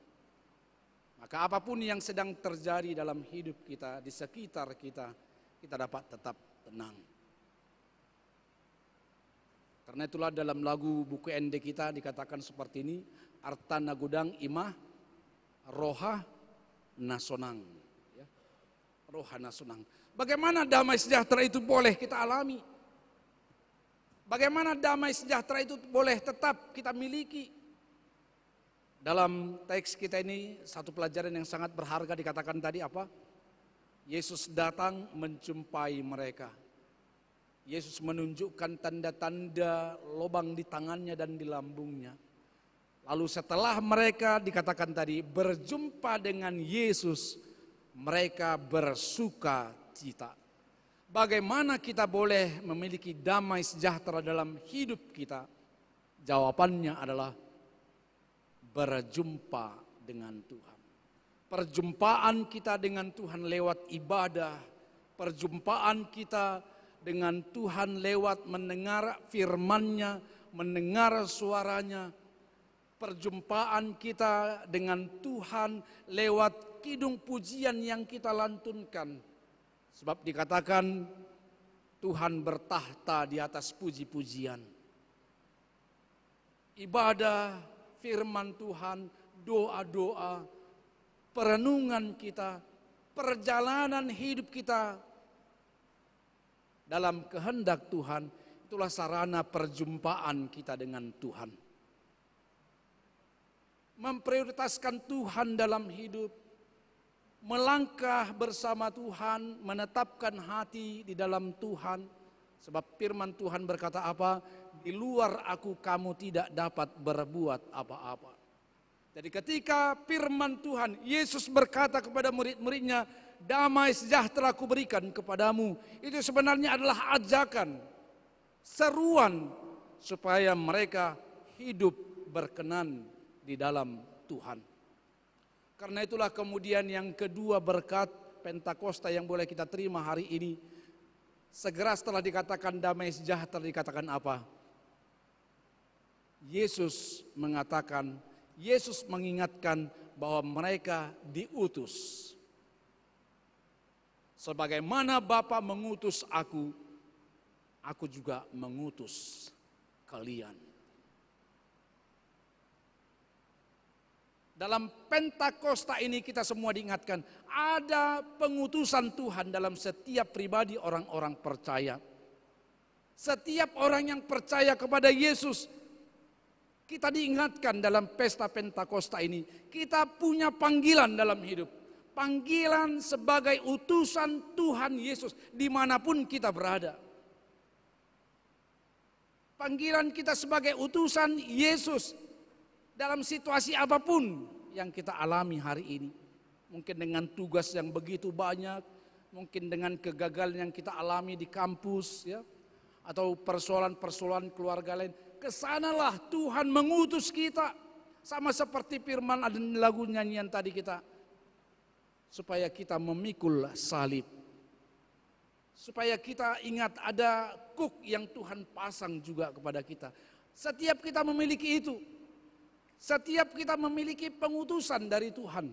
maka apapun yang sedang terjadi dalam hidup kita, di sekitar kita, kita dapat tetap tenang. Karena itulah dalam lagu buku ND kita dikatakan seperti ini, artana gudang imah roha nasonang. Ya. Roha nasonang. Bagaimana damai sejahtera itu boleh kita alami? Bagaimana damai sejahtera itu boleh tetap kita miliki? Dalam teks kita ini satu pelajaran yang sangat berharga dikatakan tadi apa? Yesus datang menjumpai mereka. Yesus menunjukkan tanda-tanda lubang di tangannya dan di lambungnya. Lalu setelah mereka dikatakan tadi berjumpa dengan Yesus, mereka bersuka cita. Bagaimana kita boleh memiliki damai sejahtera dalam hidup kita? Jawabannya adalah berjumpa dengan Tuhan. Perjumpaan kita dengan Tuhan lewat ibadah, perjumpaan kita dengan Tuhan lewat mendengar firman-Nya, mendengar suaranya, perjumpaan kita dengan Tuhan lewat kidung pujian yang kita lantunkan. Sebab dikatakan Tuhan bertahta di atas puji-pujian. Ibadah, firman Tuhan, doa-doa, perenungan kita, perjalanan hidup kita dalam kehendak Tuhan, itulah sarana perjumpaan kita dengan Tuhan. memprioritaskan Tuhan dalam hidup, melangkah bersama Tuhan, menetapkan hati di dalam Tuhan. Sebab firman Tuhan berkata apa? Di luar aku kamu tidak dapat berbuat apa-apa. Jadi ketika firman Tuhan, Yesus berkata kepada murid-muridnya, damai sejahtera aku berikan kepadamu. Itu sebenarnya adalah ajakan, seruan supaya mereka hidup berkenan di dalam Tuhan. Karena itulah kemudian yang kedua berkat Pentakosta yang boleh kita terima hari ini. Segera setelah dikatakan damai sejahtera dikatakan apa? Yesus mengatakan, Yesus mengingatkan bahwa mereka diutus. Sebagaimana Bapa mengutus aku juga mengutus kalian. Dalam Pentakosta ini kita semua diingatkan, ada pengutusan Tuhan dalam setiap pribadi orang-orang percaya. Setiap orang yang percaya kepada Yesus, kita diingatkan dalam pesta Pentakosta ini, kita punya panggilan dalam hidup. Panggilan sebagai utusan Tuhan Yesus dimanapun kita berada. Panggilan kita sebagai utusan Yesus dalam situasi apapun yang kita alami hari ini. Mungkin dengan tugas yang begitu banyak, mungkin dengan kegagalan yang kita alami di kampus, ya, atau persoalan-persoalan keluarga lain. Kesanalah Tuhan mengutus kita, sama seperti firman ada lagu nyanyian tadi kita, supaya kita memikul salib, supaya kita ingat ada kuk yang Tuhan pasang juga kepada kita. Setiap kita memiliki itu, setiap kita memiliki pengutusan dari Tuhan.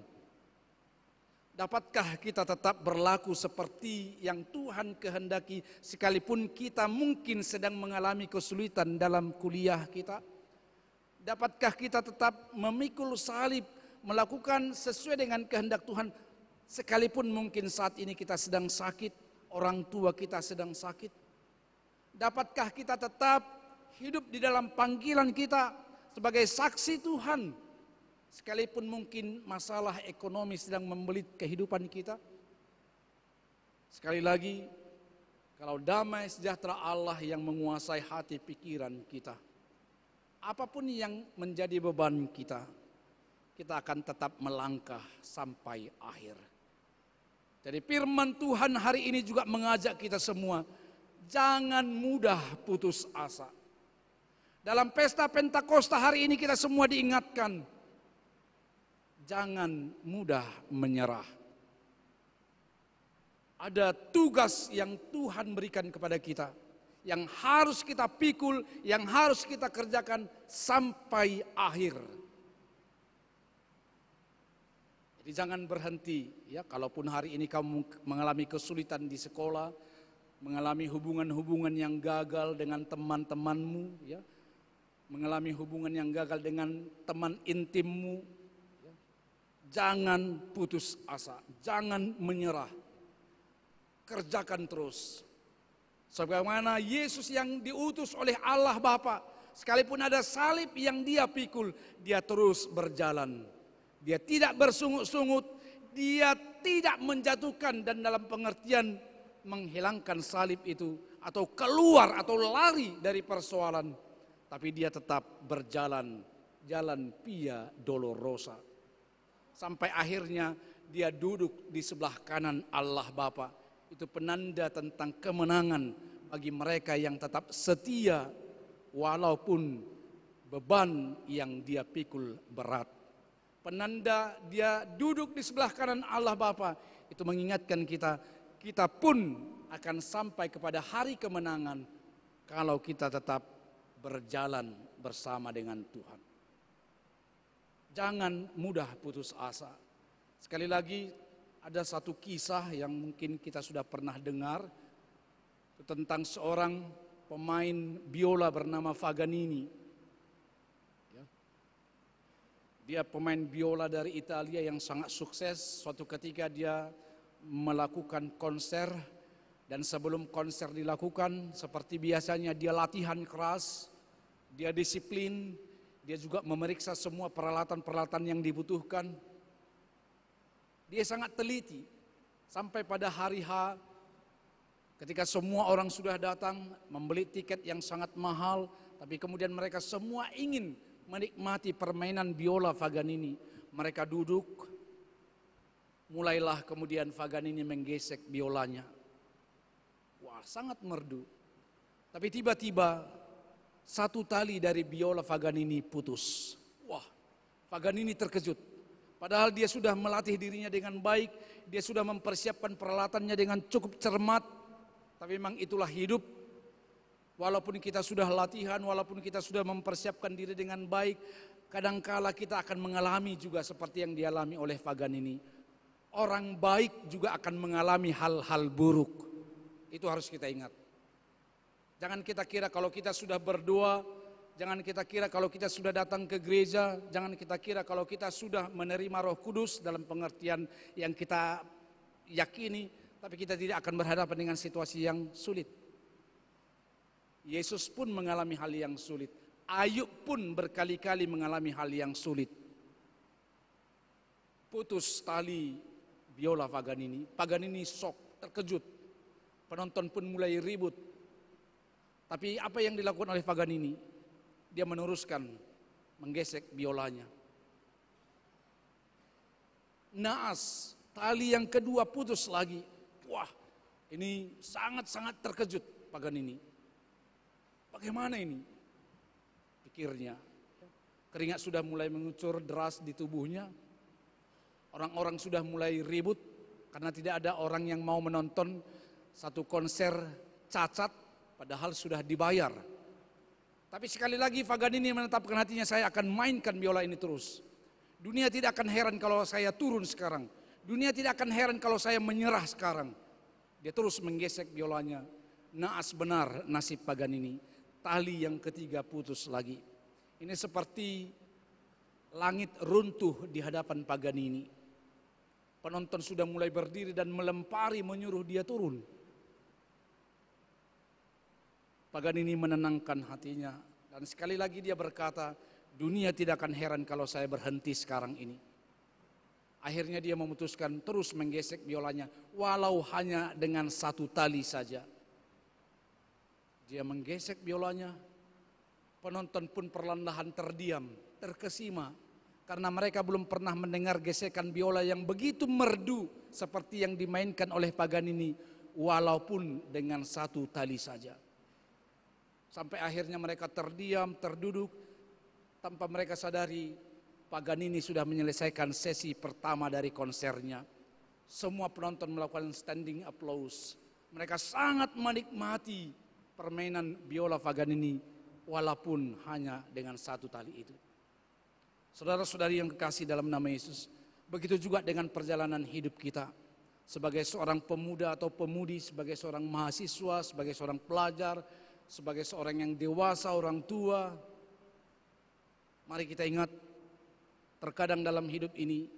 Dapatkah kita tetap berlaku seperti yang Tuhan kehendaki sekalipun kita mungkin sedang mengalami kesulitan dalam kuliah kita? Dapatkah kita tetap memikul salib, melakukan sesuai dengan kehendak Tuhan sekalipun mungkin saat ini kita sedang sakit, orang tua kita sedang sakit? Dapatkah kita tetap hidup di dalam panggilan kita sebagai saksi Tuhan sekalipun mungkin masalah ekonomi sedang membelit kehidupan kita? Sekali lagi, kalau damai sejahtera Allah yang menguasai hati pikiran kita, apapun yang menjadi beban kita, kita akan tetap melangkah sampai akhir. Jadi firman Tuhan hari ini juga mengajak kita semua, jangan mudah putus asa. Dalam pesta Pentakosta hari ini kita semua diingatkan, jangan mudah menyerah. Ada tugas yang Tuhan berikan kepada kita, yang harus kita pikul, yang harus kita kerjakan sampai akhir. Jadi jangan berhenti, ya, kalaupun hari ini kamu mengalami kesulitan di sekolah, mengalami hubungan-hubungan yang gagal dengan teman-temanmu, ya, mengalami hubungan yang gagal dengan teman intimmu, ya, jangan putus asa, jangan menyerah, kerjakan terus. Sebagaimana Yesus yang diutus oleh Allah Bapa, sekalipun ada salib yang dia pikul, dia terus berjalan. Dia tidak bersungut-sungut, dia tidak menjatuhkan dan dalam pengertian menghilangkan salib itu atau keluar atau lari dari persoalan. Tapi dia tetap berjalan, jalan via dolorosa. Sampai akhirnya dia duduk di sebelah kanan Allah Bapa. Itu penanda tentang kemenangan bagi mereka yang tetap setia walaupun beban yang dia pikul berat. Penanda dia duduk di sebelah kanan Allah Bapa itu mengingatkan kita, kita pun akan sampai kepada hari kemenangan kalau kita tetap berjalan bersama dengan Tuhan. Jangan mudah putus asa. Sekali lagi ada satu kisah yang mungkin kita sudah pernah dengar tentang seorang pemain biola bernama Paganini. Dia pemain biola dari Italia yang sangat sukses. Suatu ketika dia melakukan konser dan sebelum konser dilakukan seperti biasanya dia latihan keras, dia disiplin, Dia juga memeriksa semua peralatan-peralatan yang dibutuhkan. Dia sangat teliti sampai pada hari H ketika semua orang sudah datang membeli tiket yang sangat mahal, tapi kemudian mereka semua ingin menikmati permainan biola Paganini. Mereka duduk, mulailah kemudian Paganini menggesek biolanya. Wah, sangat merdu. Tapi tiba-tiba satu tali dari biola Paganini putus. Wah, Paganini terkejut. Padahal dia sudah melatih dirinya dengan baik, dia sudah mempersiapkan peralatannya dengan cukup cermat. Tapi memang itulah hidup. Walaupun kita sudah latihan, walaupun kita sudah mempersiapkan diri dengan baik, kadangkala kita akan mengalami juga seperti yang dialami oleh Paganini. Orang baik juga akan mengalami hal-hal buruk. Itu harus kita ingat. Jangan kita kira kalau kita sudah berdoa, jangan kita kira kalau kita sudah datang ke gereja, jangan kita kira kalau kita sudah menerima Roh Kudus dalam pengertian yang kita yakini, tapi kita tidak akan berhadapan dengan situasi yang sulit. Yesus pun mengalami hal yang sulit. Ayub pun berkali-kali mengalami hal yang sulit. Putus tali biola Paganini. Paganini shock, terkejut. Penonton pun mulai ribut. Tapi apa yang dilakukan oleh Paganini? Dia meneruskan menggesek biolanya. Naas, tali yang kedua putus lagi. Wah, ini sangat-sangat terkejut Paganini. Bagaimana ini? Pikirnya. Keringat sudah mulai mengucur deras di tubuhnya. Orang-orang sudah mulai ribut karena tidak ada orang yang mau menonton satu konser cacat padahal sudah dibayar. Tapi sekali lagi Paganini menetapkan hatinya, saya akan mainkan biola ini terus. Dunia tidak akan heran kalau saya turun sekarang. Dunia tidak akan heran kalau saya menyerah sekarang. Dia terus menggesek biolanya. Naas benar nasib Paganini. Tali yang ketiga putus lagi. Ini seperti langit runtuh di hadapan Paganini. Penonton sudah mulai berdiri dan melempari menyuruh dia turun. Paganini menenangkan hatinya dan sekali lagi dia berkata, dunia tidak akan heran kalau saya berhenti sekarang ini. Akhirnya dia memutuskan terus menggesek biolanya walau hanya dengan satu tali saja. Dia menggesek biolanya, penonton pun perlahan-lahan terdiam, terkesima karena mereka belum pernah mendengar gesekan biola yang begitu merdu seperti yang dimainkan oleh Paganini walaupun dengan satu tali saja. Sampai akhirnya mereka terdiam, terduduk, tanpa mereka sadari Paganini sudah menyelesaikan sesi pertama dari konsernya. Semua penonton melakukan standing applause. Mereka sangat menikmati permainan biola Paganini walaupun hanya dengan satu tali itu. Saudara-saudari yang kekasih dalam nama Yesus, begitu juga dengan perjalanan hidup kita. Sebagai seorang pemuda atau pemudi, sebagai seorang mahasiswa, sebagai seorang pelajar, sebagai seorang yang dewasa, orang tua, mari kita ingat, terkadang dalam hidup ini,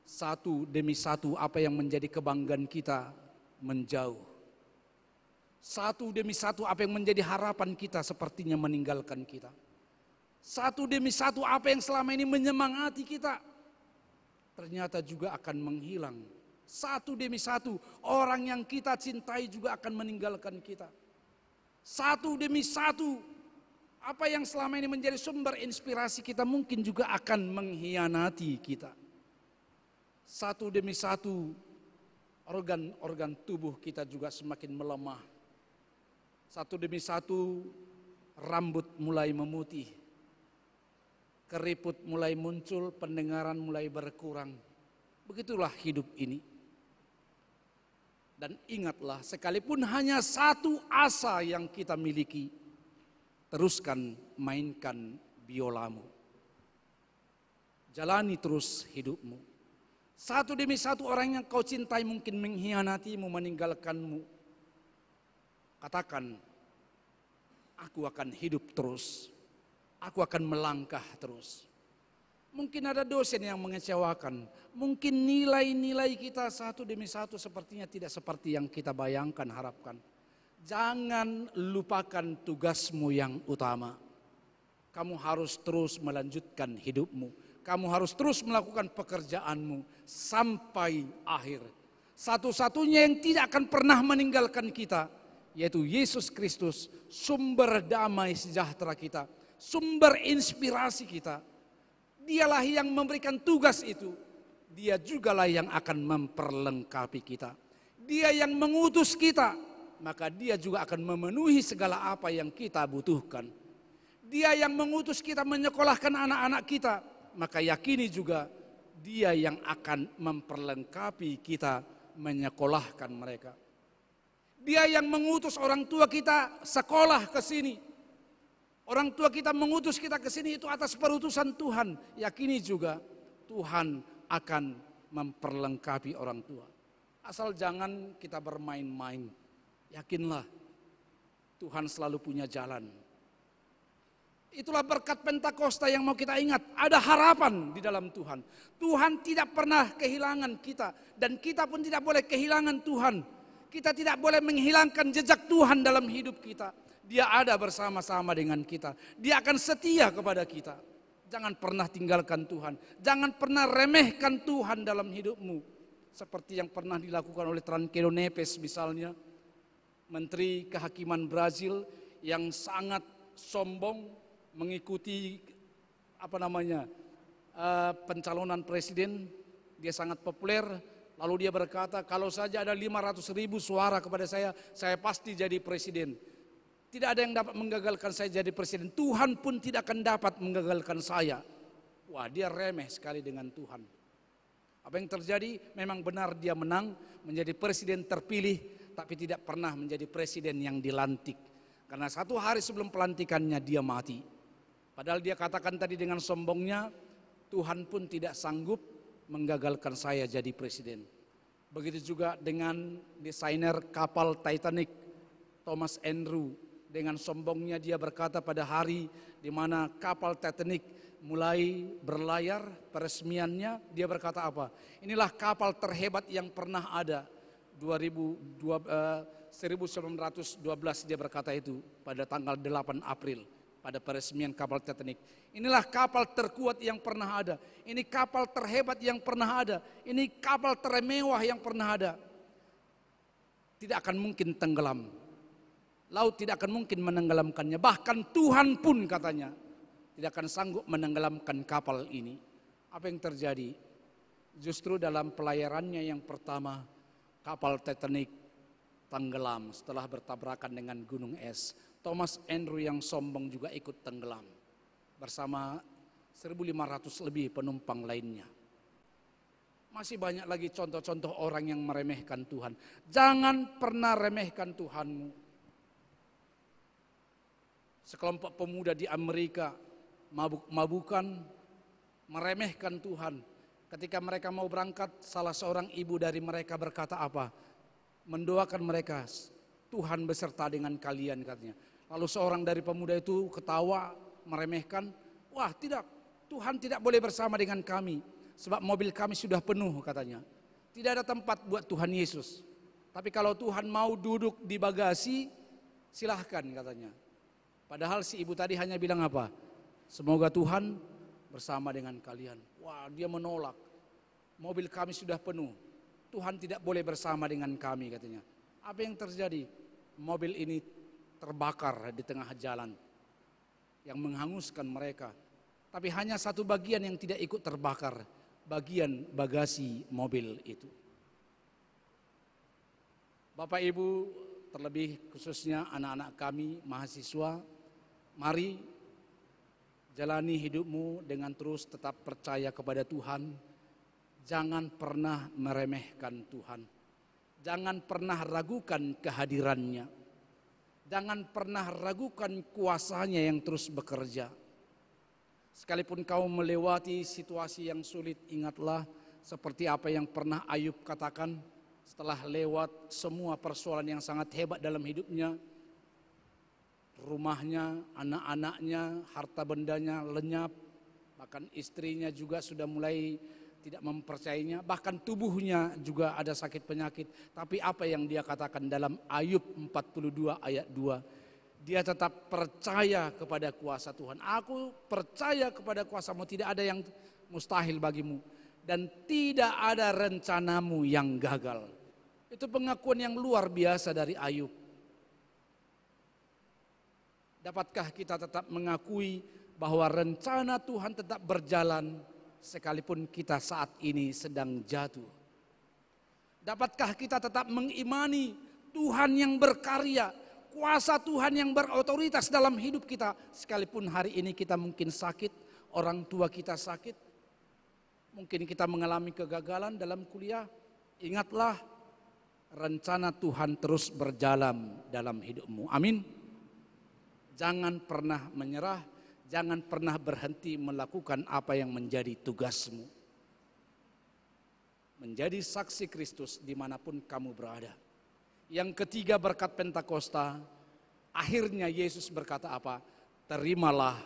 satu demi satu apa yang menjadi kebanggaan kita menjauh. Satu demi satu apa yang menjadi harapan kita sepertinya meninggalkan kita. Satu demi satu apa yang selama ini menyemangati kita, ternyata juga akan menghilang. Satu demi satu orang yang kita cintai juga akan meninggalkan kita. Satu demi satu apa yang selama ini menjadi sumber inspirasi kita mungkin juga akan mengkhianati kita. Satu demi satu organ-organ tubuh kita juga semakin melemah. Satu demi satu rambut mulai memutih, keriput mulai muncul, pendengaran mulai berkurang. Begitulah hidup ini. Dan ingatlah, sekalipun hanya satu asa yang kita miliki, teruskan mainkan biolamu. Jalani terus hidupmu. Satu demi satu orang yang kau cintai mungkin mengkhianatimu, meninggalkanmu. Katakan, aku akan hidup terus. Aku akan melangkah terus. Mungkin ada dosen yang mengecewakan. Mungkin nilai-nilai kita satu demi satu sepertinya tidak seperti yang kita bayangkan, harapkan. Jangan lupakan tugasmu yang utama. kamu harus terus melanjutkan hidupmu. Kamu harus terus melakukan pekerjaanmu sampai akhir. Satu-satunya yang tidak akan pernah meninggalkan kita, yaitu Yesus Kristus, sumber damai sejahtera kita, sumber inspirasi kita. Dialah yang memberikan tugas itu. Dia jugalah yang akan memperlengkapi kita. Dia yang mengutus kita, maka dia juga akan memenuhi segala apa yang kita butuhkan. Dia yang mengutus kita menyekolahkan anak-anak kita, maka yakini juga dia yang akan memperlengkapi kita menyekolahkan mereka. Dia yang mengutus orang tua kita sekolah ke sini. Orang tua kita mengutus kita ke sini itu atas perutusan Tuhan. Yakini juga Tuhan akan memperlengkapi orang tua. Asal jangan kita bermain-main. Yakinlah Tuhan selalu punya jalan. Itulah berkat Pentakosta yang mau kita ingat. Ada harapan di dalam Tuhan. Tuhan tidak pernah kehilangan kita. Dan kita pun tidak boleh kehilangan Tuhan. Kita tidak boleh menghilangkan jejak Tuhan dalam hidup kita. Dia ada bersama-sama dengan kita. Dia akan setia kepada kita. Jangan pernah tinggalkan Tuhan. Jangan pernah remehkan Tuhan dalam hidupmu. Seperti yang pernah dilakukan oleh Tancredo Neves misalnya. Menteri Kehakiman Brazil yang sangat sombong mengikuti pencalonan presiden. Dia sangat populer. Lalu dia berkata, kalau saja ada 500.000 suara kepada saya pasti jadi presiden. Tidak ada yang dapat menggagalkan saya jadi presiden. Tuhan pun tidak akan dapat menggagalkan saya. Wah, dia remeh sekali dengan Tuhan. Apa yang terjadi? Memang benar dia menang menjadi presiden terpilih, tapi tidak pernah menjadi presiden yang dilantik. Karena 1 hari sebelum pelantikannya dia mati. Padahal dia katakan tadi dengan sombongnya, Tuhan pun tidak sanggup menggagalkan saya jadi presiden. Begitu juga dengan desainer kapal Titanic, Thomas Andrew. Dengan sombongnya dia berkata pada hari di mana kapal Titanic mulai berlayar peresmiannya, dia berkata apa? Inilah kapal terhebat yang pernah ada. 1912 dia berkata itu pada tanggal 8 April pada peresmian kapal Titanic. Inilah kapal terkuat yang pernah ada. Ini kapal terhebat yang pernah ada. Ini kapal termewah yang pernah ada. Tidak akan mungkin tenggelam. Laut tidak akan mungkin menenggelamkannya. Bahkan Tuhan pun katanya tidak akan sanggup menenggelamkan kapal ini. Apa yang terjadi? Justru dalam pelayarannya yang pertama, kapal Titanic tenggelam setelah bertabrakan dengan gunung es. Thomas Andrew yang sombong juga ikut tenggelam bersama 1.500 lebih penumpang lainnya. Masih banyak lagi contoh-contoh orang yang meremehkan Tuhan. Jangan pernah remehkan Tuhanmu. Sekelompok pemuda di Amerika mabuk-mabukan, meremehkan Tuhan. Ketika mereka mau berangkat, salah seorang ibu dari mereka berkata apa? Mendoakan mereka, Tuhan beserta dengan kalian katanya. Lalu seorang dari pemuda itu ketawa, meremehkan. Wah tidak, Tuhan tidak boleh bersama dengan kami. Sebab mobil kami sudah penuh katanya. Tidak ada tempat buat Tuhan Yesus. Tapi kalau Tuhan mau duduk di bagasi, silahkan katanya. Padahal si ibu tadi hanya bilang apa? Semoga Tuhan bersama dengan kalian. Wah, dia menolak. Mobil kami sudah penuh. Tuhan tidak boleh bersama dengan kami katanya. Apa yang terjadi? Mobil ini terbakar di tengah jalan yang menghanguskan mereka. Tapi hanya satu bagian yang tidak ikut terbakar, bagian bagasi mobil itu. Bapak Ibu, terlebih khususnya anak-anak kami mahasiswa, mari jalani hidupmu dengan terus tetap percaya kepada Tuhan. Jangan pernah meremehkan Tuhan. Jangan pernah ragukan kehadirannya. Jangan pernah ragukan kuasanya yang terus bekerja. Sekalipun kau melewati situasi yang sulit, ingatlah seperti apa yang pernah Ayub katakan setelah lewat semua persoalan yang sangat hebat dalam hidupnya. Rumahnya, anak-anaknya, harta bendanya lenyap. Bahkan istrinya juga sudah mulai tidak mempercayainya. Bahkan tubuhnya juga ada sakit penyakit. Tapi apa yang dia katakan dalam Ayub 42 ayat 2. dia tetap percaya kepada kuasa Tuhan. Aku percaya kepada kuasa-Mu, tidak ada yang mustahil bagimu. Dan tidak ada rencanamu yang gagal. Itu pengakuan yang luar biasa dari Ayub. Dapatkah kita tetap mengakui bahwa rencana Tuhan tetap berjalan sekalipun kita saat ini sedang jatuh? Dapatkah kita tetap mengimani Tuhan yang berkarya, kuasa Tuhan yang berotoritas dalam hidup kita, sekalipun hari ini kita mungkin sakit, orang tua kita sakit, mungkin kita mengalami kegagalan dalam kuliah? Ingatlah, rencana Tuhan terus berjalan dalam hidupmu. Amin. Jangan pernah menyerah, jangan pernah berhenti melakukan apa yang menjadi tugasmu. Menjadi saksi Kristus dimanapun kamu berada. Yang ketiga, berkat Pentakosta, akhirnya Yesus berkata apa? Terimalah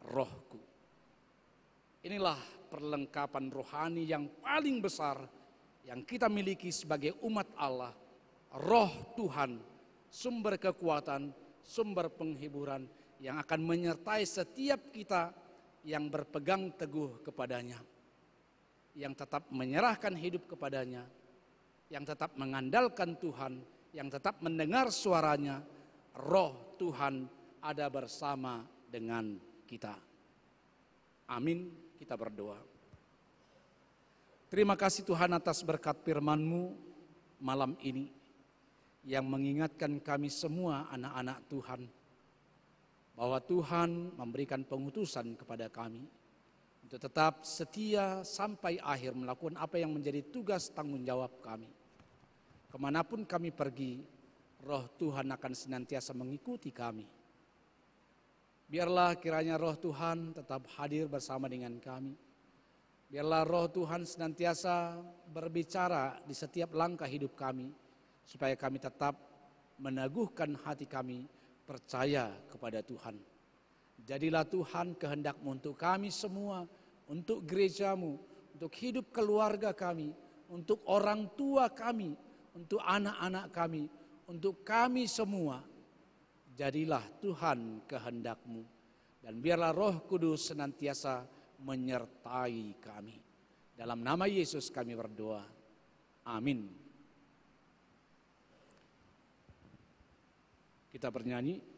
rohku. Inilah perlengkapan rohani yang paling besar yang kita miliki sebagai umat Allah. Roh Tuhan, sumber kekuatan, sumber penghiburan yang akan menyertai setiap kita yang berpegang teguh kepadanya, yang tetap menyerahkan hidup kepadanya, yang tetap mengandalkan Tuhan, yang tetap mendengar suaranya. Roh Tuhan ada bersama dengan kita. Amin. Kita berdoa. Terima kasih Tuhan atas berkat firman-Mu malam ini yang mengingatkan kami semua anak-anak Tuhan bahwa Tuhan memberikan pengutusan kepada kami untuk tetap setia sampai akhir melakukan apa yang menjadi tugas tanggung jawab kami. Kemanapun kami pergi, roh Tuhan akan senantiasa mengikuti kami. Biarlah kiranya roh Tuhan tetap hadir bersama dengan kami. Biarlah roh Tuhan senantiasa berbicara di setiap langkah hidup kami, supaya kami tetap meneguhkan hati kami percaya kepada Tuhan. Jadilah Tuhan kehendak-Mu untuk kami semua, untuk gereja-Mu, untuk hidup keluarga kami, untuk orang tua kami, untuk anak-anak kami, untuk kami semua. Jadilah Tuhan kehendak-Mu, dan biarlah Roh Kudus senantiasa menyertai kami. Dalam nama Yesus kami berdoa. Amin. Kita bernyanyi.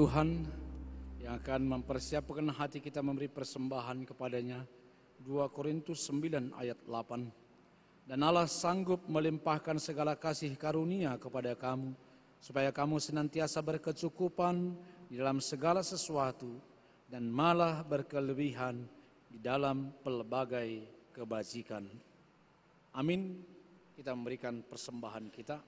Tuhan yang akan mempersiapkan hati kita memberi persembahan kepadanya. 2 Korintus 9 ayat 8. Dan Allah sanggup melimpahkan segala kasih karunia kepada kamu, supaya kamu senantiasa berkecukupan di dalam segala sesuatu dan malah berkelebihan di dalam pelbagai kebajikan. Amin. Kita memberikan persembahan kita.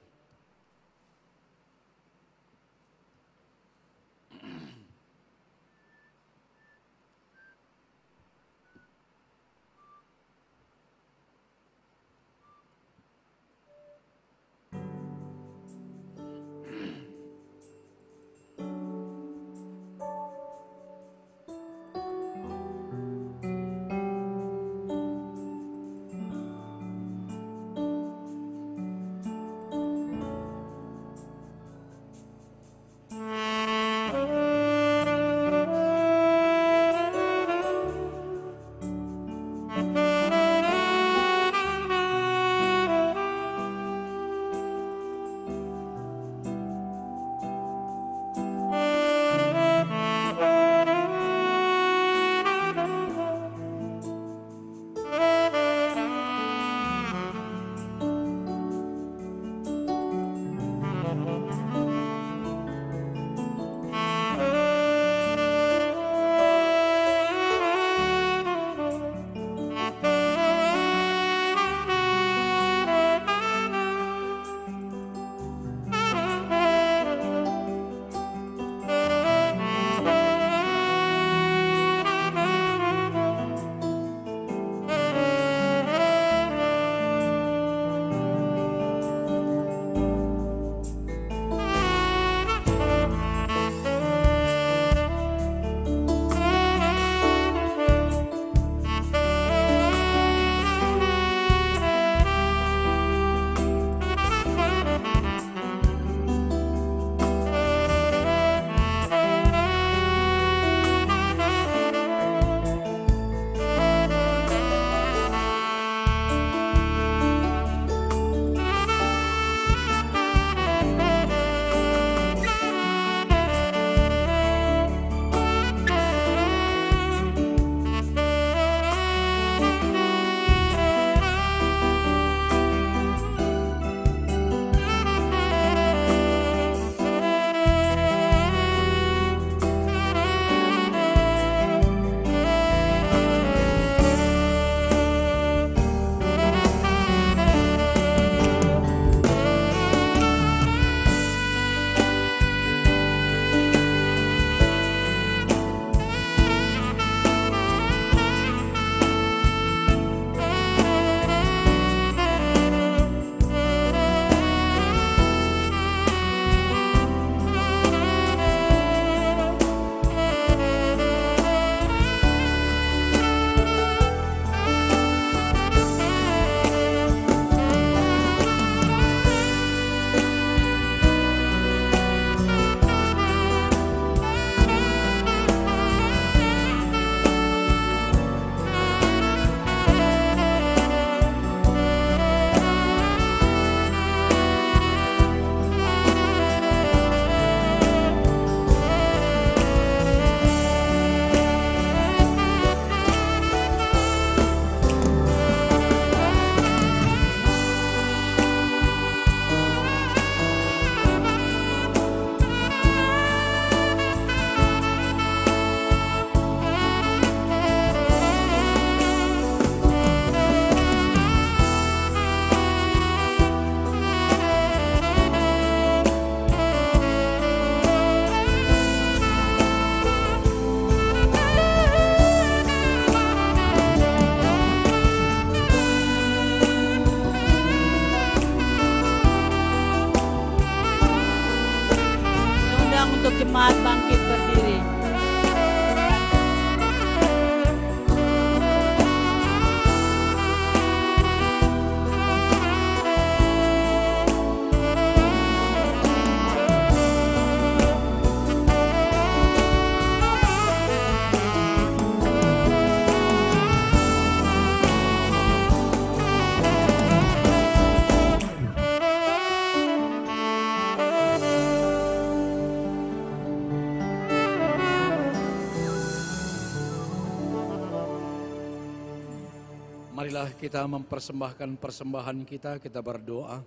Marilah kita mempersembahkan persembahan kita, kita berdoa.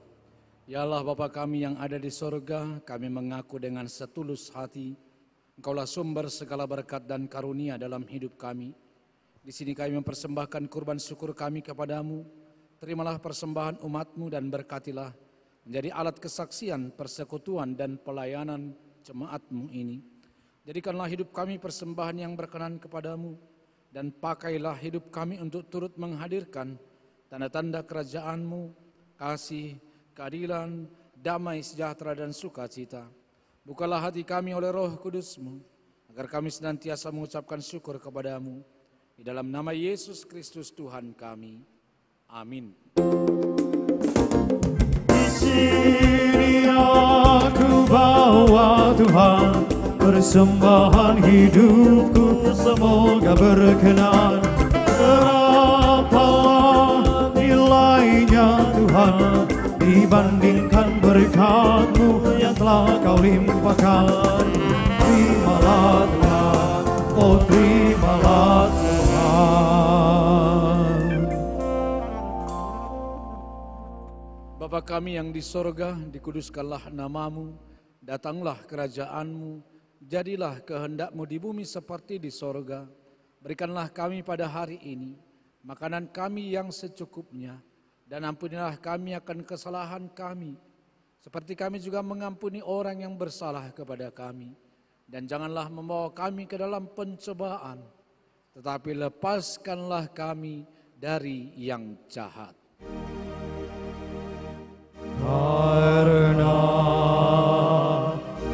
Ya Allah Bapa kami yang ada di sorga, kami mengaku dengan setulus hati, Engkaulah sumber segala berkat dan karunia dalam hidup kami. Di sini kami mempersembahkan kurban syukur kami kepadamu. Terimalah persembahan umat-Mu dan berkatilah menjadi alat kesaksian, persekutuan dan pelayanan jemaat-Mu ini. Jadikanlah hidup kami persembahan yang berkenan kepadamu, dan pakailah hidup kami untuk turut menghadirkan tanda-tanda kerajaan-Mu, kasih, keadilan, damai, sejahtera dan sukacita. Bukalah hati kami oleh Roh Kudus-Mu, agar kami senantiasa mengucapkan syukur kepadamu. Di dalam nama Yesus Kristus Tuhan kami. Amin. Di sini aku bawa Tuhan, persembahan hidupku semoga berkenan. Berapalah nilainya Tuhan dibandingkan berkat-Mu yang telah Kau limpahkan. Terimalah Tuhan, oh terimalah Tuhan. Bapa kami yang di sorga, dikuduskanlah nama-Mu, datanglah kerajaan-Mu, jadilah kehendak-Mu di bumi seperti di sorga. Berikanlah kami pada hari ini makanan kami yang secukupnya, dan ampunilah kami akan kesalahan kami, seperti kami juga mengampuni orang yang bersalah kepada kami. Dan janganlah membawa kami ke dalam pencobaan, tetapi lepaskanlah kami dari yang jahat. Karena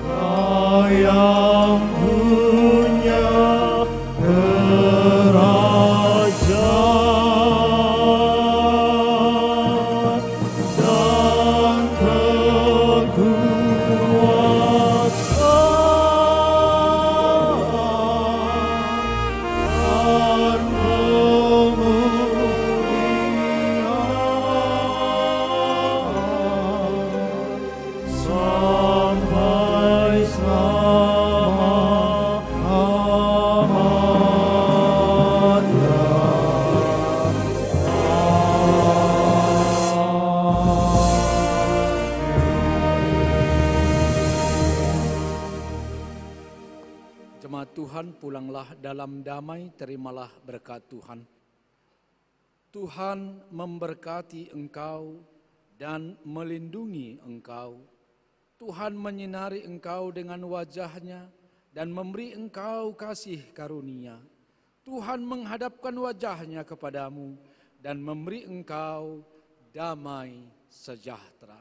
Kau yang punya kerajaan dan kekuasaan dan kemuliaan sampai Jemaat Tuhan, pulanglah dalam damai, terimalah berkat Tuhan. Tuhan memberkati engkau dan melindungi engkau. Tuhan menyinari engkau dengan wajah-Nya dan memberi engkau kasih karunia. Tuhan menghadapkan wajah-Nya kepadamu dan memberi engkau damai sejahtera.